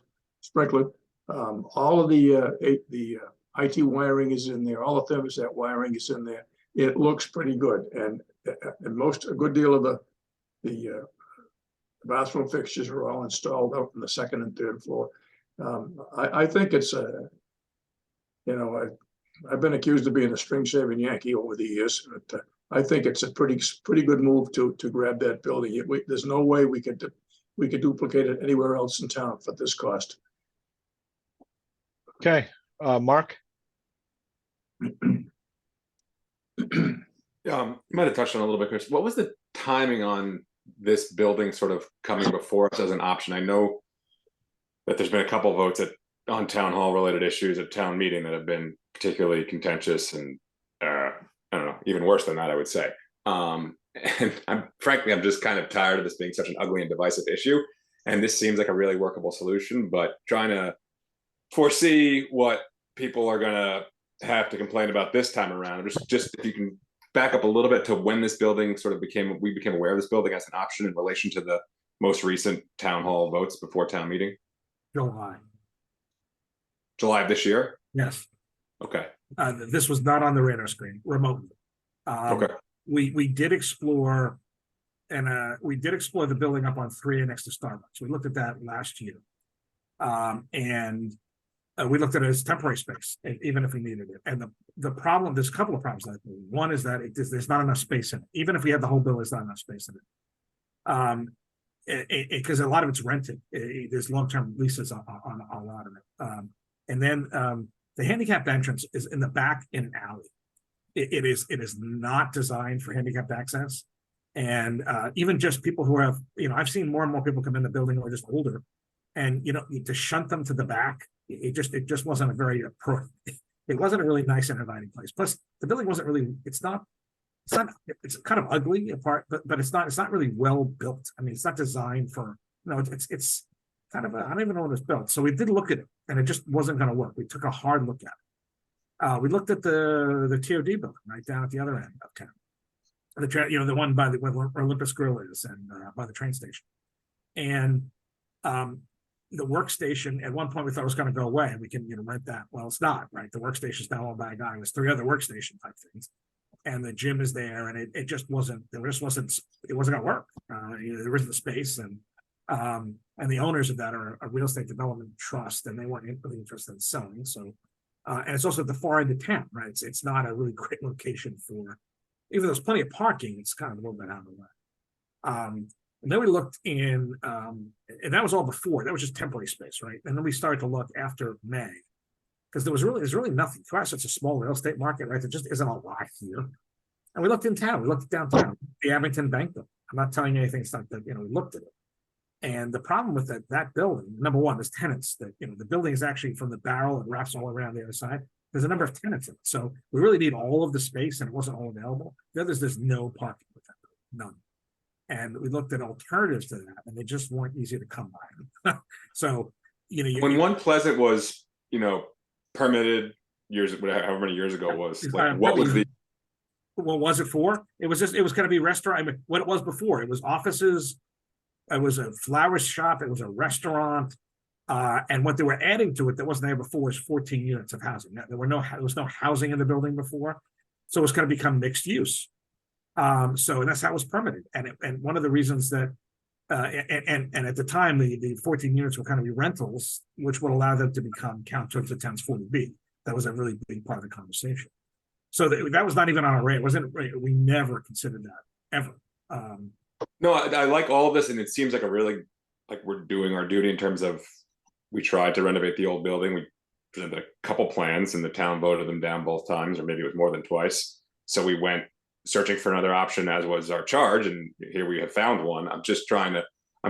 All of the IT wiring is in there. All the thermostat wiring is in there. It looks pretty good, and a good deal of the bathroom fixtures are all installed out on the second and third floor. I think it's I've been accused of being a string-saving Yankee over the years, but I think it's a pretty good move to grab that building. There's no way we could duplicate it anywhere else in town for this cost. Okay, Mark? You might have touched on it a little bit, Chris. What was the timing on this building sort of coming before us as an option? I know that there's been a couple of votes on town hall related issues at town meeting that have been particularly contentious and I don't know, even worse than that, I would say. And frankly, I'm just kind of tired of this being such an ugly and divisive issue. And this seems like a really workable solution, but trying to foresee what people are going to have to complain about this time around. Just if you can back up a little bit to when this building sort of we became aware of this building as an option in relation to the most recent town hall votes before town meeting. July of this year? Yes. Okay. This was not on the radar screen remotely. Okay. We did explore, and we did explore the building up on 3 next to Starbucks. We looked at that last year, and we looked at it as temporary space, even if we needed it. And the problem, there's a couple of problems. One is that there's not enough space in it. Even if we had the whole building, there's not enough space in it. Because a lot of it's rented. There's long-term leases on a lot of it. And then the handicapped entrance is in the back in an alley. It is not designed for handicapped access. And even just people who have, I've seen more and more people come in the building who are just older, and to shunt them to the back, it just wasn't a very it wasn't a really nice and inviting place. Plus, the building wasn't really. It's kind of ugly apart, but it's not really well built. I mean, it's not designed for it's kind of I don't even know when it's built. So we did look at it, and it just wasn't going to work. We took a hard look at it. We looked at the TOD building right down at the other end of town, the one by where Olympus Grill is, and by the train station, and the workstation. At one point, we thought it was going to go away, and we can rent that. Well, it's not, right? The workstation's now owned by a guy. There's 3 other workstation type things, and the gym is there, and it just wasn't. It wasn't going to work. There isn't the space, and the owners of that are a real estate development trust, and they weren't really interested in selling. So, and it's also at the far end of town, right? It's not a really great location for. Even though there's plenty of parking, it's kind of a little bit out of the way. And then we looked in, and that was all before. That was just temporary space, right? And then we started to look after May, because there's really nothing. For us, it's a small real estate market, right? There just isn't a lot here. And we looked in town. We looked downtown, the Abington Bank building. I'm not telling you anything. It's not that we looked at it. And the problem with that building, number one, is tenants. That the building is actually from the barrel and wraps all around the other side. There's a number of tenants in it, so we really need all of the space, and it wasn't all available. The others, there's no parking with that building, none. And we looked at alternatives to that, and they just weren't easy to come by. So, when One Pleasant was, permitted however many years ago was, like, what was the? What was it for? It was going to be restaurant. I mean, what it was before, it was offices. It was a flower shop. It was a restaurant. And what they were adding to it that wasn't there before was 14 units of housing. There was no housing in the building before, so it's going to become mixed use. So that's how it was permitted. And one of the reasons that, and at the time, the 14 units were kind of be rentals, which would allow them to count towards the town's 40B. That was a really big part of the conversation. So that was not even on our radar. We never considered that ever. No, I like all of this, and it seems like we're doing our duty in terms of we tried to renovate the old building. We presented a couple plans, and the town voted them down both times, or maybe it was more than twice. So we went searching for another option, as was our charge, and here we have found one. I'm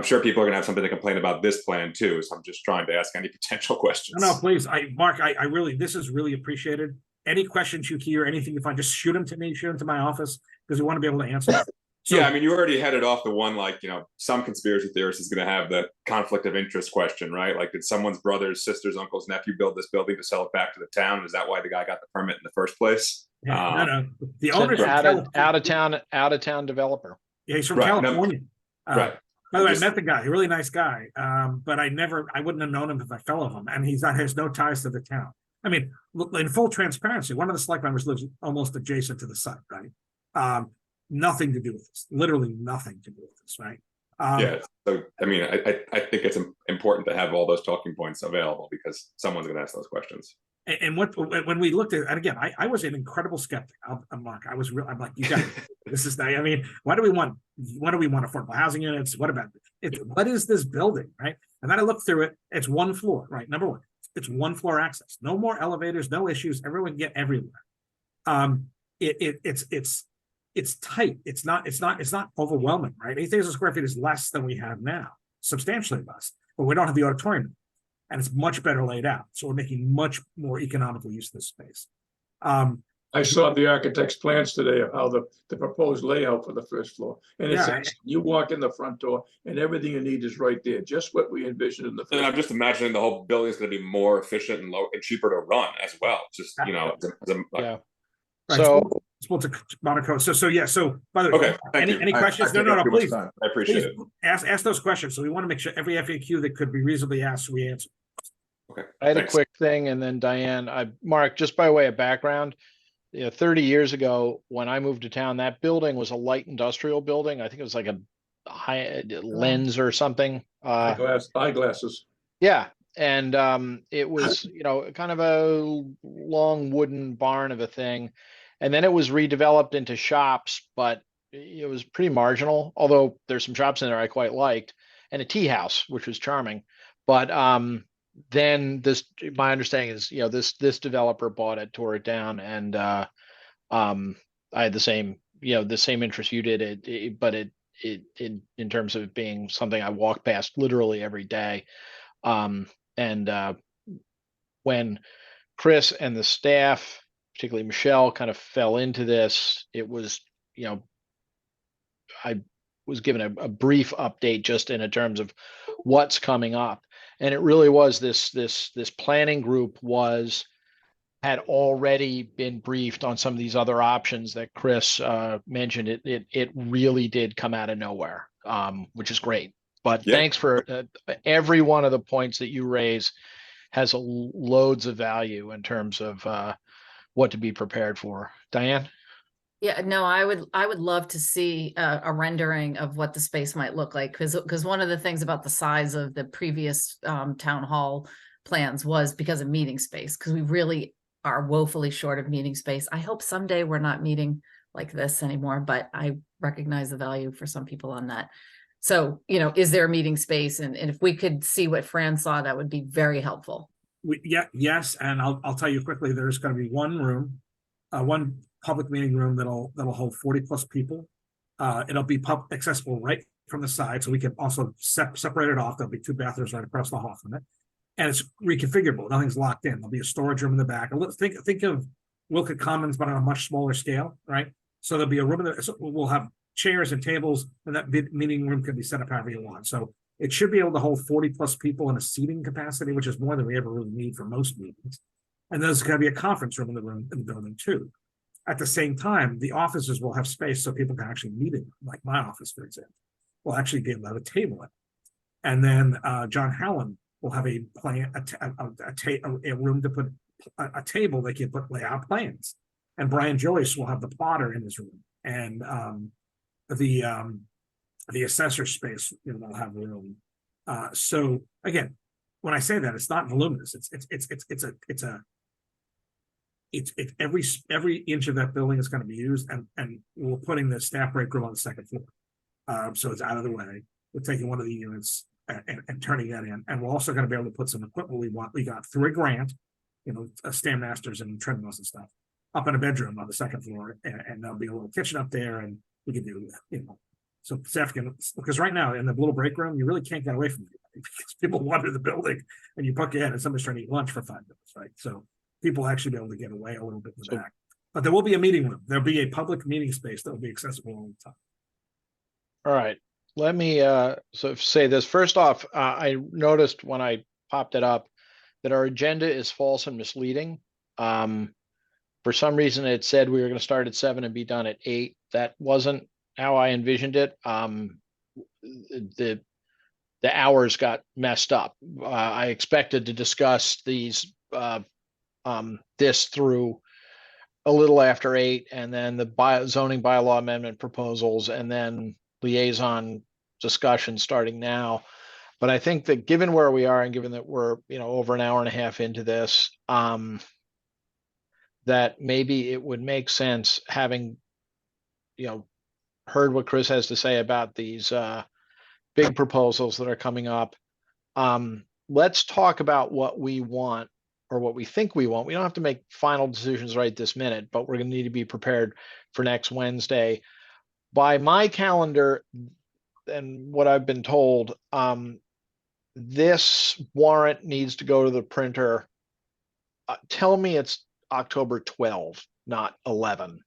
sure people are gonna have something to complain about this plan too, so I'm just trying to ask any potential questions. No, please, Mark, I really, this is really appreciated. any questions you hear, anything you find, just shoot them to me, shoot them to my office, because we want to be able to answer them. So, Yeah, I mean, you already headed off the one, like, some conspiracy theorist is going to have the conflict of interest question, right? Like, did someone's brothers, sisters, uncles, nephew build this building to sell it back to the town? Is that why the guy got the permit in the first place? yeah, no, the It's an owner's from out of town developer. Yeah, he's from Right, no, California. right. By the way, I Just- met the guy, a really nice guy. But I wouldn't have known him if I fell of him, and has no ties to the town. I mean, look, in full transparency, one of the select members lives almost adjacent to the site, right? Nothing to do with this, literally nothing to do with this, right? Yeah, so I mean, I think it's important to have all those talking points available because someone's going to ask those questions. And when we looked at, and again, I was an incredible skeptic. I'm like, I'm like, you guys, this is, I mean, why do we want affordable housing units? What about it? What is this building, right? And then I looked through it. It's one floor, right? Number one, it's one floor access. No more elevators, no issues. Everyone can get everywhere. It's tight. It's not overwhelming, right? 8,000 square feet is less than we have now, substantially less. But we don't have the auditorium, and it's much better laid out. So we're making much more economical use of this space. I saw the architect's plans today of how the proposed layout for the first floor. And it's, Yeah. you walk in the front door and everything you need is right there, just what we envisioned in the And I'm first. just imagining the whole building is going to be more efficient and cheaper to run as well. Just, Yeah. Right, So it's to Monaco. So yeah. So by the way, Okay, thank you. any questions? I No, took up too much please. time. I appreciate it. Ask those questions. So we want to make sure every FAQ that could be reasonably asked, we answer. Okay. I had a thanks. quick thing, and then Diane, Mark, just by way of background, 30 years ago, when I moved to town, that building was a light industrial building. I think it was like a high lens or something. Eyeglasses. Yeah. And it was, kind of a long wooden barn of a thing. And then it was redeveloped into shops, but it was pretty marginal, although there's some shops in there I quite liked, and a tea house, which was charming. But then my understanding is, this developer bought it, tore it down, and I had the same interest you did, but it in terms of it being something I walk past literally every day. And when Chris and the staff, particularly Michelle, kind of fell into this, it was, I was given a brief update just in terms of what's coming up. And it really was this planning group had already been briefed on some of these other options that Chris mentioned. It really did come out of nowhere, which is great. But Yeah. Thanks for every one of the points that you raise has loads of value in terms of what to be prepared for. Diane? Yeah, no, I would love to see a rendering of what the space might look like, because one of the things about the size of the previous town hall plans was because of meeting space, because we really are woefully short of meeting space. I hope someday we're not meeting like this anymore, but I recognize the value for some people on that. So, is there a meeting space? And if we could see what Fran saw, that would be very helpful. Yes, and I'll tell you quickly. There's going to be one room, one public meeting room that'll hold 40 plus people. It'll be accessible right from the side, so we can also separate it off. There'll be 2 bathrooms right across the hall from it, and it's reconfigurable. Nothing's locked in. There'll be a storage room in the back. Think of Wilkett Commons, but on a much smaller scale, right? So there'll be a room in there. So we'll have chairs and tables, and that meeting room can be set up however you want. So it should be able to hold 40 plus people in a seating capacity, which is more than we ever really need for most meetings. And there's going to be a conference room in the building too. At the same time, the offices will have space so people can actually meet in, like my office, for example. We'll actually be able to have a table in it. And then John Hallam will have a room to put a table they can lay out plans. And Brian Joyce will have the plotter in his room. And the assessor space, will have room. So again, when I say that, it's not voluminous. It's every inch of that building is going to be used, and we're putting the staff break room on the second floor. So it's out of the way. We're taking one of the units and turning that in, and we're also going to be able to put some equipment we got through a grant, Stand Masters and treadmills and stuff, up in a bedroom on the second floor, and there'll be a little kitchen up there, and we can do, so staff can, because right now in the little break room, you really can't get away from it because people wander the building, and you puck in and somebody's trying to eat lunch for 5 minutes, right? So people actually be able to get away a little bit with So- that. But there will be a meeting room. There'll be a public meeting space that will be accessible all the time. All right, let me say this. First off, I noticed when I popped it up that our agenda is false and misleading. For some reason, it said we were going to start at 7 and be done at 8. That wasn't how I envisioned it. The hours got messed up. I expected to discuss this through a little after 8, and then the zoning bylaw amendment proposals, and then liaison discussion starting now. But I think that given where we are and given that we're, over an hour and a half into this, that maybe it would make sense, having, heard what Chris has to say about these big proposals that are coming up. Let's talk about what we want, or what we think we want. We don't have to make final decisions right this minute, but we're going to need to be prepared for next Wednesday. By my calendar and what I've been told, this warrant needs to go to the printer. Tell me it's October 12, not 11,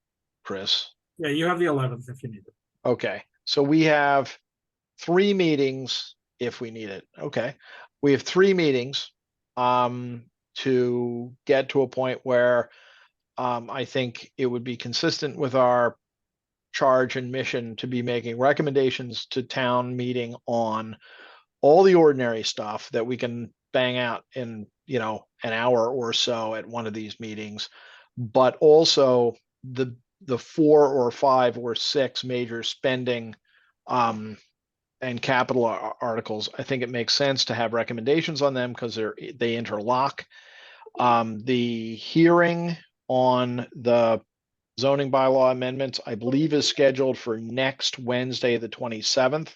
Chris. Yeah, you have the 11th if you need it. Okay, so we have 3 meetings if we need it. Okay, we have 3 meetings to get to a point where I think it would be consistent with our charge and mission to be making recommendations to town meeting on all the ordinary stuff that we can bang out in, an hour or so at one of these meetings, but also the 4 or 5 or 6 major spending and capital articles. I think it makes sense to have recommendations on them because they interlock. The hearing on the zoning bylaw amendments, I believe, is scheduled for next Wednesday, the 27th.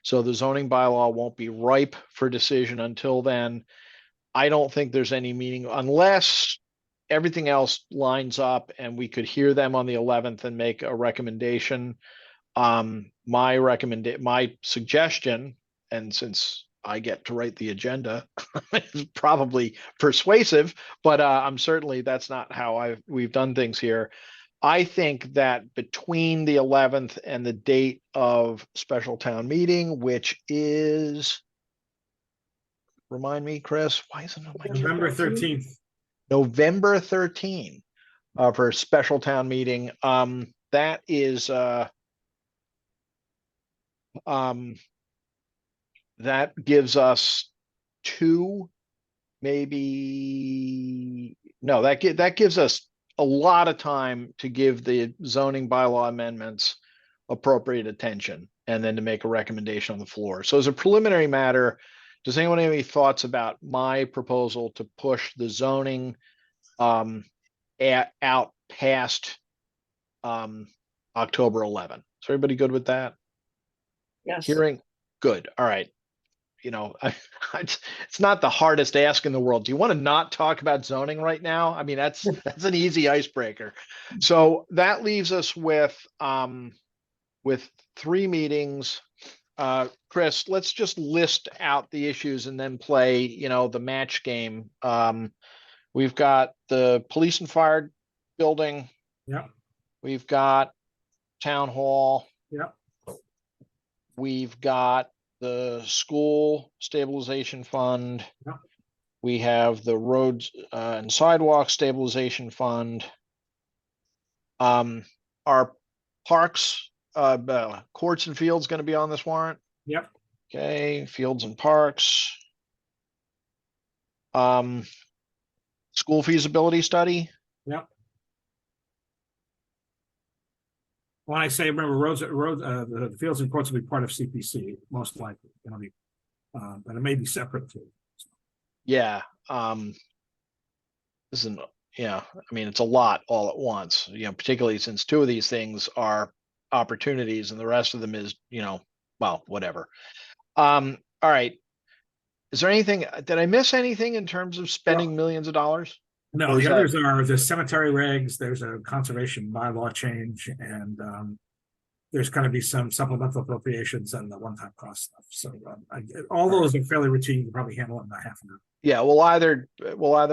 So the zoning bylaw won't be ripe for decision until then. I don't think there's any meaning unless everything else lines up and we could hear them on the 11th and make a recommendation. My suggestion, and since I get to write the agenda, is probably persuasive, but I'm certainly, that's not how we've done things here. I think that between the 11th and the date of special town meeting, which is, remind me, Chris, why isn't it on my calendar? November 13th. November 13 for special town meeting. That is that gives us 2, maybe no, that gives us a lot of time to give the zoning bylaw amendments appropriate attention and then to make a recommendation on the floor. So as a preliminary matter, does anyone have any thoughts about my proposal to push the zoning out past October 11? Is everybody good with that? Yes. Hearing, good. All right. It's not the hardest ask in the world. Do you want to not talk about zoning right now? I mean, that's an easy icebreaker. So that leaves us with 3 meetings. Chris, let's just list out the issues and then play, the match game. We've got the police and fire building. Yeah. We've got town hall. Yeah. We've got the school stabilization fund. Yeah. We have the roads and sidewalk stabilization fund. Our parks, courts and fields going to be on this warrant. Yep. Okay, fields and parks. School feasibility study. Yep. When I say, remember, the fields and courts will be part of CPC, most likely, but it may be separate too. Yeah. Isn't, yeah, I mean, it's a lot all at once, particularly since 2 of these things are opportunities and the rest of them is, well, whatever. All right. Is there anything, did I miss anything in terms of spending millions of dollars? No, Or is the that- others are the cemetery regs, there's a conservation bylaw change, and there's gonna be some supplemental appropriations and the one-time cost stuff. So all those are fairly routine. You can probably handle it in about half an hour. Yeah, we'll either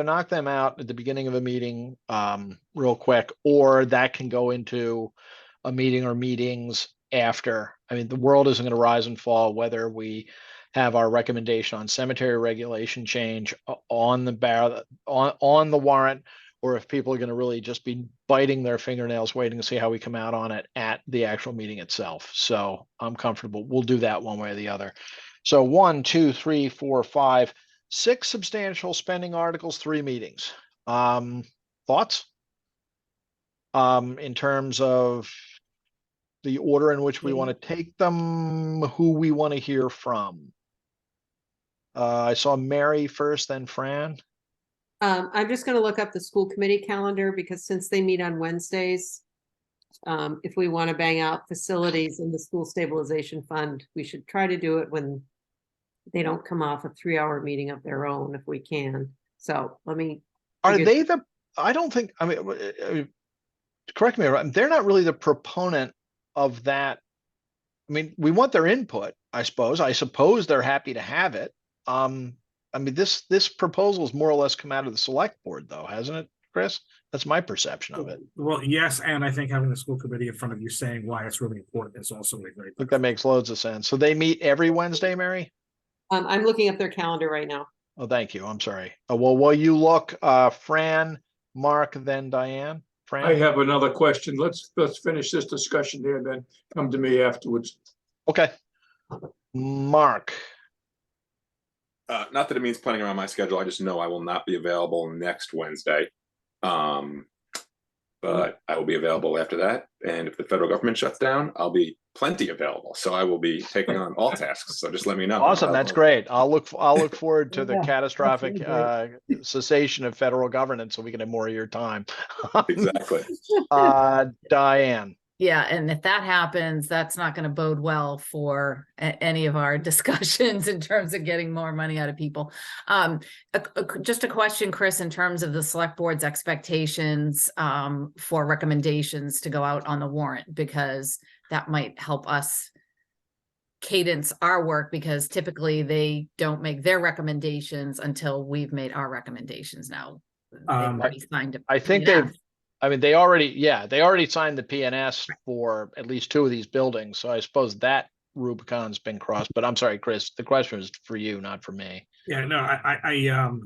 knock them out at the beginning of a meeting, real quick, or that can go into a meeting or meetings after. I mean, the world isn't gonna rise and fall whether we have our recommendation on cemetery regulation change on the warrant, or if people are gonna really just be biting their fingernails, waiting to see how we come out on it at the actual meeting itself. So I'm comfortable. We'll do that one way or the other. So 1, 2, 3, 4, 5, 6 substantial spending articles, 3 meetings. Thoughts? In terms of the order in which we want to take them, who we want to hear from. I saw Mary first, then Fran. I'm just gonna look up the school committee calendar because since they meet on Wednesdays, if we want to bang out facilities in the school stabilization fund, we should try to do it when they don't come off a 3-hour meeting of their own if we can. So let me. Are figure- they I don't think, I mean, correct me, they're not really the proponent of that. I mean, we want their input, I suppose. I suppose they're happy to have it. I mean, this proposal's more or less come out of the select board though, hasn't it, Chris? That's my perception of it. Well, yes, and I think having the school committee in front of you saying why it's really important is also a great. I think that makes loads of sense. So they meet every Wednesday, Mary? I'm looking up their calendar right now. Oh, thank you. I'm sorry. Well, while you look, Fran, Mark, then Diane. Fran? I have another question. Let's finish this discussion here, and then come to me afterwards. Okay. Mark. Not that it means planning around my schedule. I just know I will not be available next Wednesday. But I will be available after that. And if the federal government shuts down, I'll be plenty available. So I will be taking on all tasks. So just let me know. Awesome. That's great. I'll look forward to the Yeah, catastrophic absolutely. cessation of federal governance so we can have more of your time. Exactly. Diane. Yeah, and if that happens, that's not going to bode well for any of our discussions in terms of getting more money out of people. Just a question, Chris, in terms of the select board's expectations for recommendations to go out on the warrant, because that might help us cadence our work, because typically they don't make their recommendations until we've made our recommendations. Now they've already signed I think PNS. they already signed the PNS for at least 2 of these buildings. So I suppose that Rubicon's been crossed, but I'm sorry, Chris, the question was for you, not for me. Yeah, no,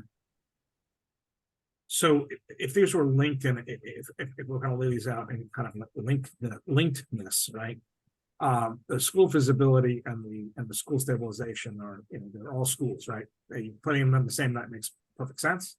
so if these were linked and if we're gonna lay these out and kind of linkedness, right? The school visibility and the school stabilization are, they're all schools, right? Putting them on the same night makes perfect sense.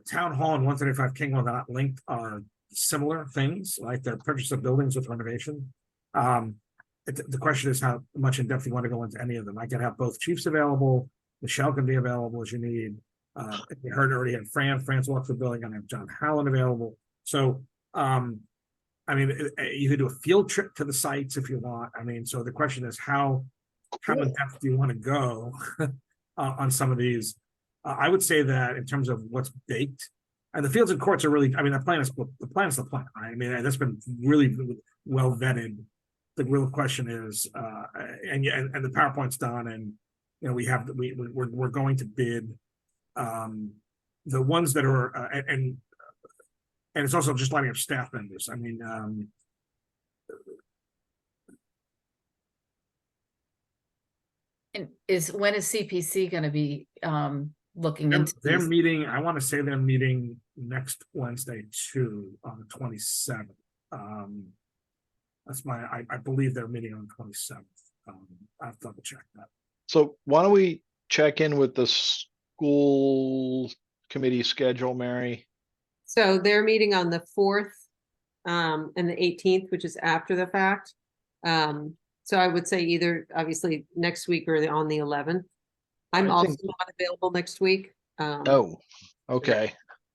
Town Hall and 135 Kingwell that are not linked are similar things, like the purchase of buildings with renovation. The question is how much in depth you want to go into any of them. I can have both chiefs available. Michelle can be available as you need. If you heard already had Fran's walk the building, and I have John Howland available. So, I mean, you could do a field trip to the sites if you want. I mean, so the question is how in depth do you want to go on some of these? I would say that in terms of what's baked, and the fields and courts are really, I mean, the plan is the plan, right? I mean, that's been really well vetted. The real question is, and the PowerPoint's done, and we're going to bid the ones that are and it's also just lining up staff members. I mean, And when is CPC going to be looking into they're these? meeting. I want to say they're meeting next Wednesday too, on the 27th. That's I believe they're meeting on the 27th. I have to double check that. So why don't we check in with the school committee schedule, Mary? So they're meeting on the 4th and the 18th, which is after the fact. So I would say either obviously next week or on the 11th. I'm I also think- not available next week. Oh, okay.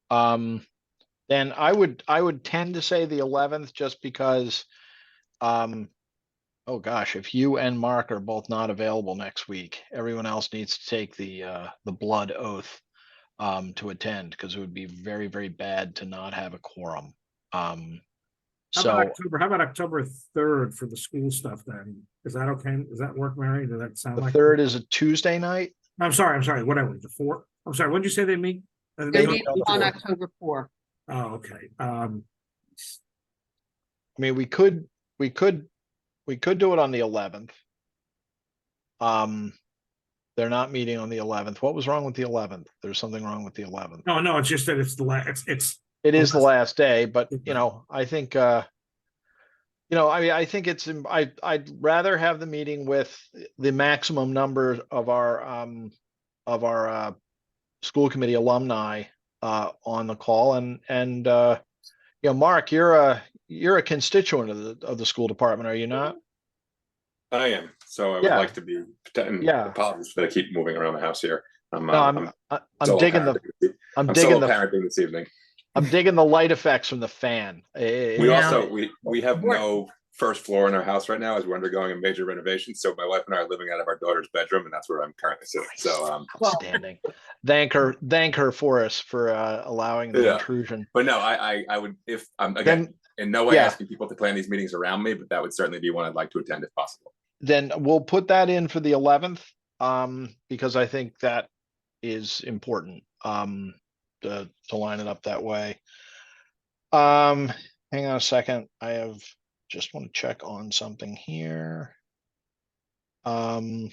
Then I would tend to say the 11th just because, oh gosh, if you and Mark are both not available next week, everyone else needs to take the blood oath to attend, because it would be very, very bad to not have a quorum. So How about October 3rd for the school stuff then? Is that okay? Does that work, Mary? Does that sound the like? 3rd is a Tuesday night. I'm sorry, whatever, the 4th? I'm sorry, when did you say they meet? They They meet meet on on the October 4. Oh, okay, I mean, we could do it on the 11th. They're not meeting on the 11th. What was wrong with the 11th? There's something wrong with the 11th. no, it's just that it's It is the last- last day, but Okay. you know, I think I mean, I think I'd rather have the meeting with the maximum number of our school committee alumni on the call, and you know, Mark, you're a constituent of the school department, are you not? I am, so I would Yeah. like to be, and Yeah. apologies that I keep moving around the house here. I'm No, I'm solo digging the parenting. I'm I'm digging solo the parenting this evening. I'm digging the light effects from the fan. We Yeah. also, we have We're- no first floor in our house right now as we're undergoing a major renovation. So my wife and I are living out of our daughter's bedroom, and that's where I'm currently sitting. So, Outstanding. Thank her for us for allowing the Yeah. intrusion. but no, I would, if I'm again, Then in no way yeah. asking people to plan these meetings around me, but that would certainly be one I'd like to attend if possible. then we'll put that in for the 11th, because I think that is important, to line it up that way. Hang on a second. Just want to check on something here. and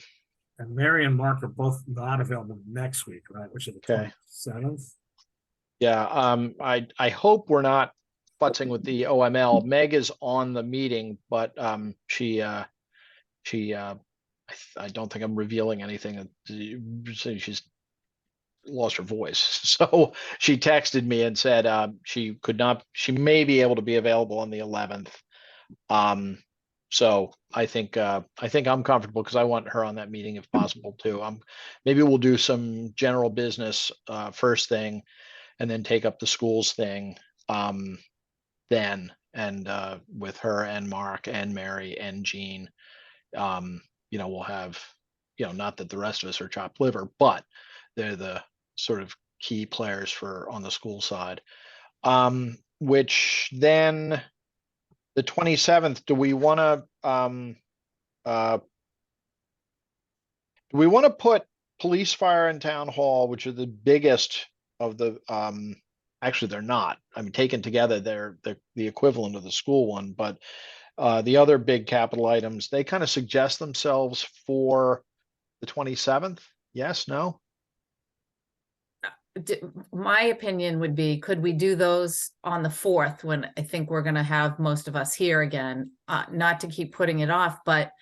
Mary and Mark are both not available next week, right, which is the Okay. 27th. Yeah, I hope we're not futzing with the OML. Meg is on the meeting, but I don't think I'm revealing anything. She's lost her voice. So she texted me and said she may be able to be available on the 11th. So I think I'm comfortable because I want her on that meeting if possible too. Maybe we'll do some general business first thing and then take up the schools thing then, and with her and Mark and Mary and Jean. You know, we'll have, you know, not that the rest of us are chopped liver, but they're the sort of key players on the school side. Which then the 27th, do we want to put police, fire, and town hall, which are the biggest of the actually they're not. I mean, taken together, they're the equivalent of the school one, but the other big capital items, they kind of suggest themselves for the 27th. Yes, no? My opinion would be, could we do those on the 4th when I think we're going to have most of us here again? Not to keep putting it off, but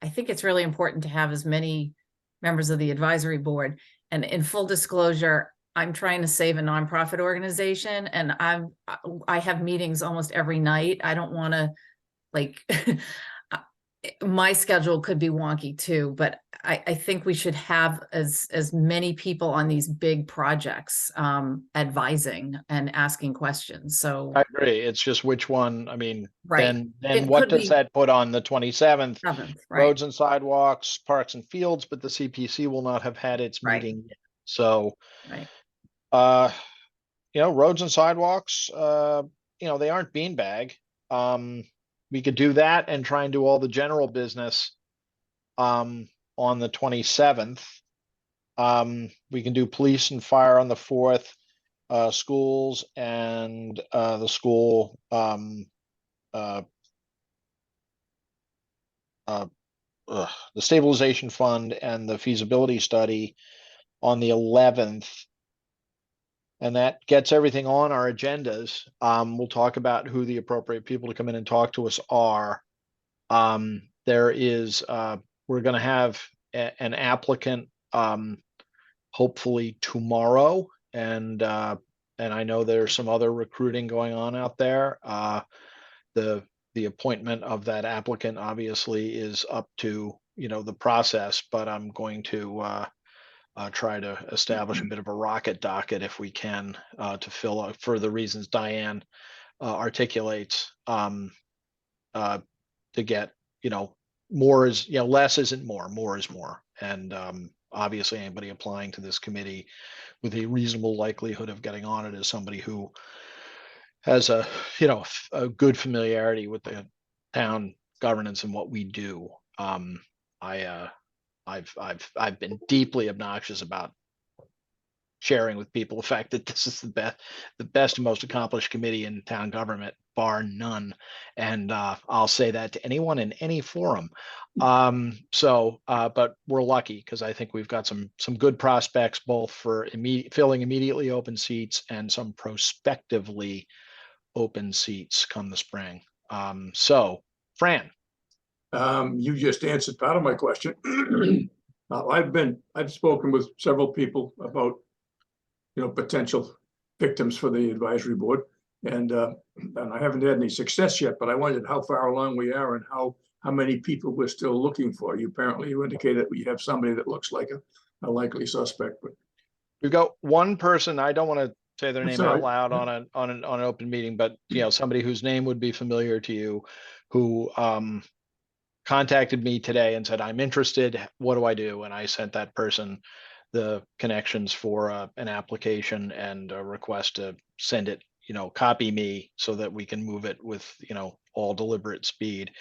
I think it's really important to have as many members of the advisory board. And in full disclosure, I'm trying to save a nonprofit organization, and I have meetings almost every night. I don't want to, like, my schedule could be wonky too, but I think we should have as many people on these big projects advising and asking questions. So I agree. It's just which one, I mean, right. then It what could does be- that put on the 27th? 7th, right? Roads and sidewalks, parks and fields, but the CPC will not have had its Right. meeting yet. So, Right. you know, roads and sidewalks, you know, they aren't beanbag. We could do that and try and do all the general business on the 27th. We can do police and fire on the 4th, schools and the school the stabilization fund and the feasibility study on the 11th. And that gets everything on our agendas. We'll talk about who the appropriate people to come in and talk to us are. There is, we're going to have an applicant, hopefully tomorrow. And I know there's some other recruiting going on out there. The appointment of that applicant obviously is up to, you know, the process, but I'm going to try to establish a bit of a rocket docket if we can, to fill out for the reasons Diane articulates, to get, you know, more is, you know, less isn't more is more. And obviously anybody applying to this committee with a reasonable likelihood of getting on it is somebody who has a, a good familiarity with the town governance and what we do. I've been deeply obnoxious about sharing with people the fact that this is the best and most accomplished committee in town government, bar none. And I'll say that to anyone in any forum. But we're lucky because I think we've got some good prospects, both for filling immediately open seats and some prospectively open seats come the spring. So Fran. You just answered part of my question. I've spoken with several people about, potential victims for the advisory board. And I haven't had any success yet, but I wondered how far along we are and how many people we're still looking for. You indicated we have somebody that looks like a likely suspect, but We've got one person, I don't want to say their That's name all out right. loud on an open meeting, but somebody whose name would be familiar to you, who contacted me today and said, I'm interested, what do I do? And I sent that person the connections for an application and a request to send it, copy me so that we can move it with, all deliberate speed.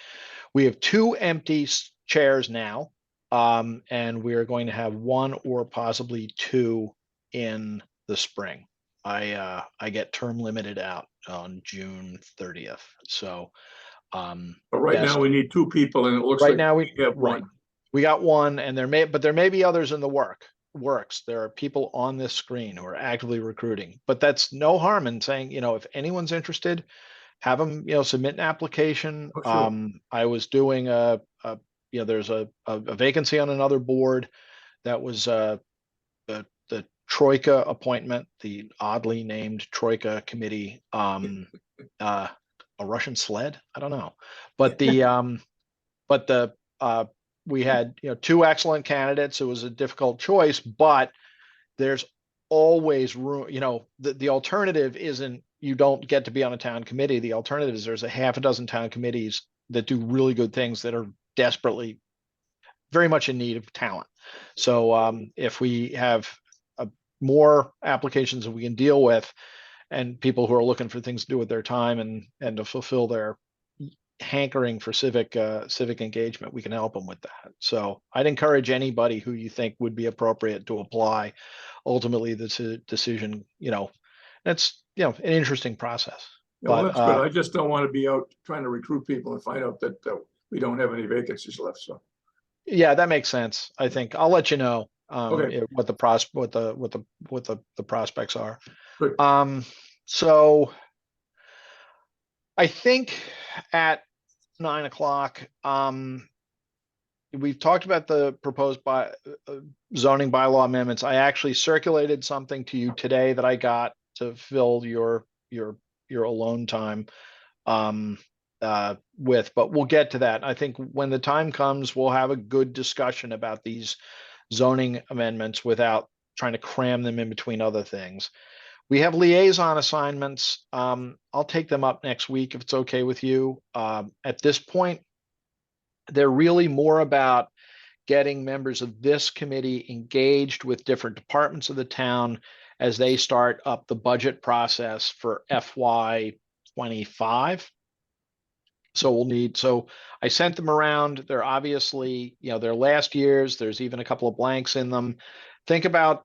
We have 2 empty chairs now, and we are going to have 1 or possibly 2 in the spring. I get term limited out on June 30th. So but right now we need 2 people and it looks right like now we have right. 1. We got 1, and there may be others in the works. There are people on this screen who are actively recruiting, but that's no harm in saying, if anyone's interested, have them, submit an application. Oh, sure. I was doing there's a vacancy on another board that was the Troika appointment, the oddly named Troika committee, a Russian sled. I don't know, but we had 2 excellent candidates. It was a difficult choice, but there's always room. The alternative isn't you don't get to be on a town committee. The alternative is there's a half a dozen town committees that do really good things that are desperately, very much in need of talent. So if we have more applications that we can deal with, and people who are looking for things to do with their time and to fulfill their hankering for civic engagement, we can help them with that. So I'd encourage anybody who you think would be appropriate to apply. Ultimately, this decision, that's an interesting process. Yeah, well, But that's good. I just don't want to be out trying to recruit people and find out that we don't have any vacancies left. So yeah, that makes sense. I think I'll let you know Okay. what the prospects are. Good. So I think at 9 o'clock, we've talked about the proposed zoning bylaw amendments. I actually circulated something to you today that I got to fill your alone time with, but we'll get to that. I think when the time comes, we'll have a good discussion about these zoning amendments without trying to cram them in between other things. We have liaison assignments. I'll take them up next week if it's okay with you. At this point, they're really more about getting members of this committee engaged with different departments of the town as they start up the budget process for FY25. So I sent them around. They're obviously, they're last year's. There's even a couple of blanks in them. Think about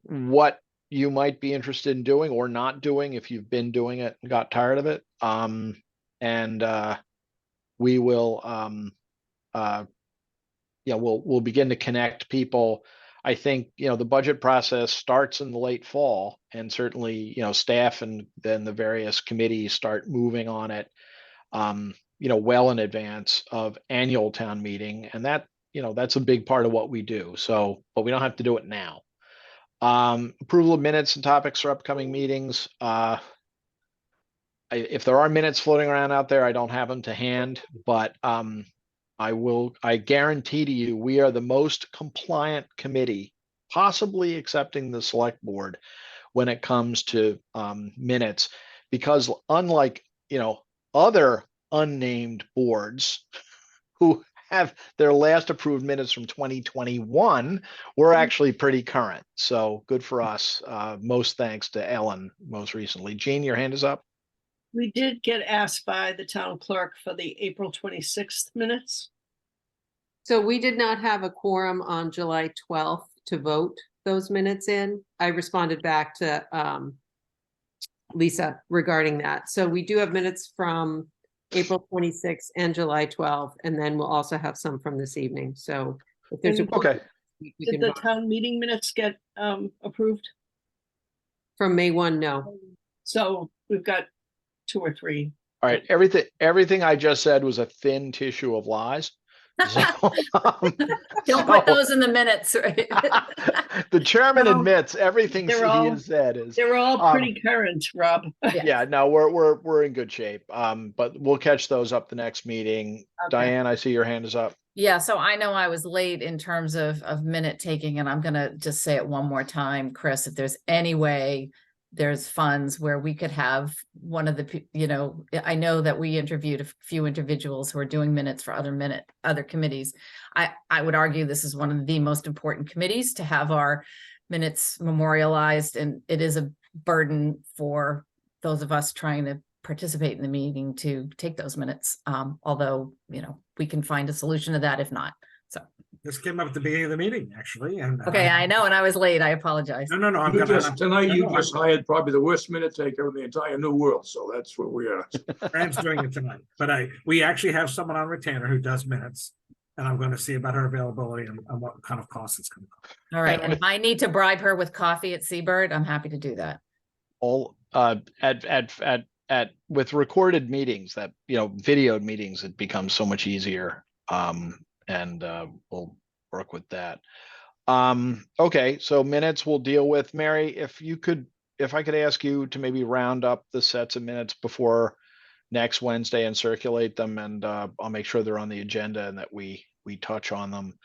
what you might be interested in doing or not doing if you've been doing it and got tired of it. We will, we'll begin to connect people. I think, the budget process starts in the late fall, and certainly, staff and then the various committees start moving on it, well in advance of annual town meeting. And that, that's a big part of what we do. So, but we don't have to do it now. Approval of minutes and topics for upcoming meetings. If there are minutes floating around out there, I don't have them to hand, but I guarantee to you, we are the most compliant committee, possibly excepting the select board, when it comes to minutes, because unlike, other unnamed boards who have their last approved minutes from 2021, we're actually pretty current. So good for us. Most thanks to Ellen most recently. Jean, your hand is up. We did get asked by the town clerk for the April 26th minutes. So we did not have a quorum on July 12th to vote those minutes in. I responded back to Lisa regarding that. So we do have minutes from April 26th and July 12th, and then we'll also have some from this evening. So if there's a And- Okay. we Did can the vote. town meeting minutes get approved? From May 1, no. So we've got 2 or 3. All right, everything I just said was a thin tissue of lies. So, Don't put so- those in the minutes, right? the chairman No, admits everything they're he all- has said is, They were all pretty current, Rob. yeah, no, we're in good shape. But we'll catch those up the next meeting. Okay. Diane, I see your hand is up. Yeah, so I know I was late in terms of minute taking, and I'm gonna just say it one more time, Chris, if there's any way there's funds where we could have one of the, I know that we interviewed a few individuals who are doing minutes for other committees. I would argue this is one of the most important committees to have our minutes memorialized, and it is a burden for those of us trying to participate in the meeting to take those minutes. Although, we can find a solution to that if not. So, This came up at the beginning of the meeting, actually, and. okay, I know, and I was late. I apologize. No, I'm You gonna. just, tonight you no, just hired probably the worst minute taker in the entire new world, so that's what we are. Fran's doing it tonight, but we actually have someone on retainer who does minutes. And I'm gonna see about her availability and what kind of costs it's gonna cost. All right, And and if I need to bribe her with coffee at Seabird, I'm happy to do that. All with recorded meetings that, videoed meetings, it becomes so much easier. And we'll work with that. Okay, so minutes we'll deal with. Mary, if I could ask you to maybe round up the sets of minutes before next Wednesday and circulate them, and I'll make sure they're on the agenda and that we touch on them.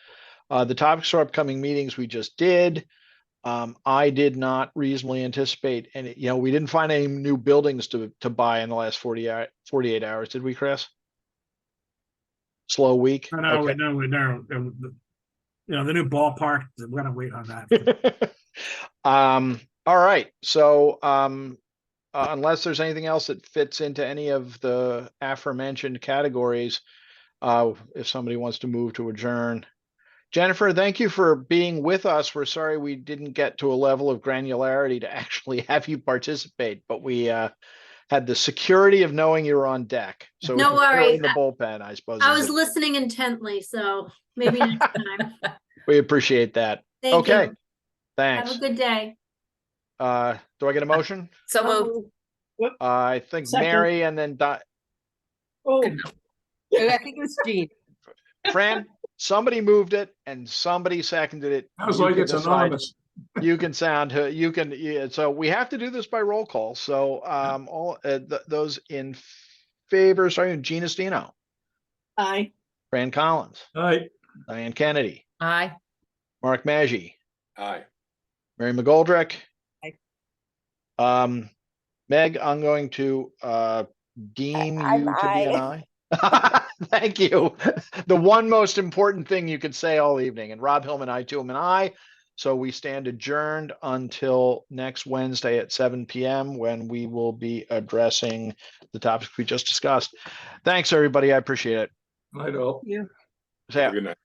The topics for upcoming meetings we just did. I did not reasonably anticipate any, we didn't find any new buildings to buy in the last 48 hours, did we, Chris? Slow week? No, Okay. we know. The new ballpark, we're gonna wait on that. All right, so unless there's anything else that fits into any of the aforementioned categories, if somebody wants to move to adjourn. Jennifer, thank you for being with us. We're sorry we didn't get to a level of granularity to actually have you participate, but we had the security of knowing you were on deck. So No if you're worries. in the bullpen, I suppose. I is was it. listening intently, so maybe next time. We appreciate that. Thank Okay, you. Have thanks. a good day. Do I get a motion? So moved. I think Second. Mary and then Oh, I think it was Jean. Fran, somebody moved it and somebody seconded it. Sounds You like can it's decide. anonymous. You can so we have to do this by roll call. So all those in favor, sorry, Gina Stino, aye. Fran Collins, All right, Diane Kennedy, Aye. Mark Maggi, Aye. Mary McGoldrick. Aye. Meg, I'm going to deem I'm you to be an aye. aye. Thank you. The one most important thing you could say all evening. And Rob Hillman, I too am an aye. So we stand adjourned until next Wednesday at 7 p.m. when we will be addressing the topics we just discussed. Thanks, everybody. I appreciate it. I know. Yeah. Say- Good night.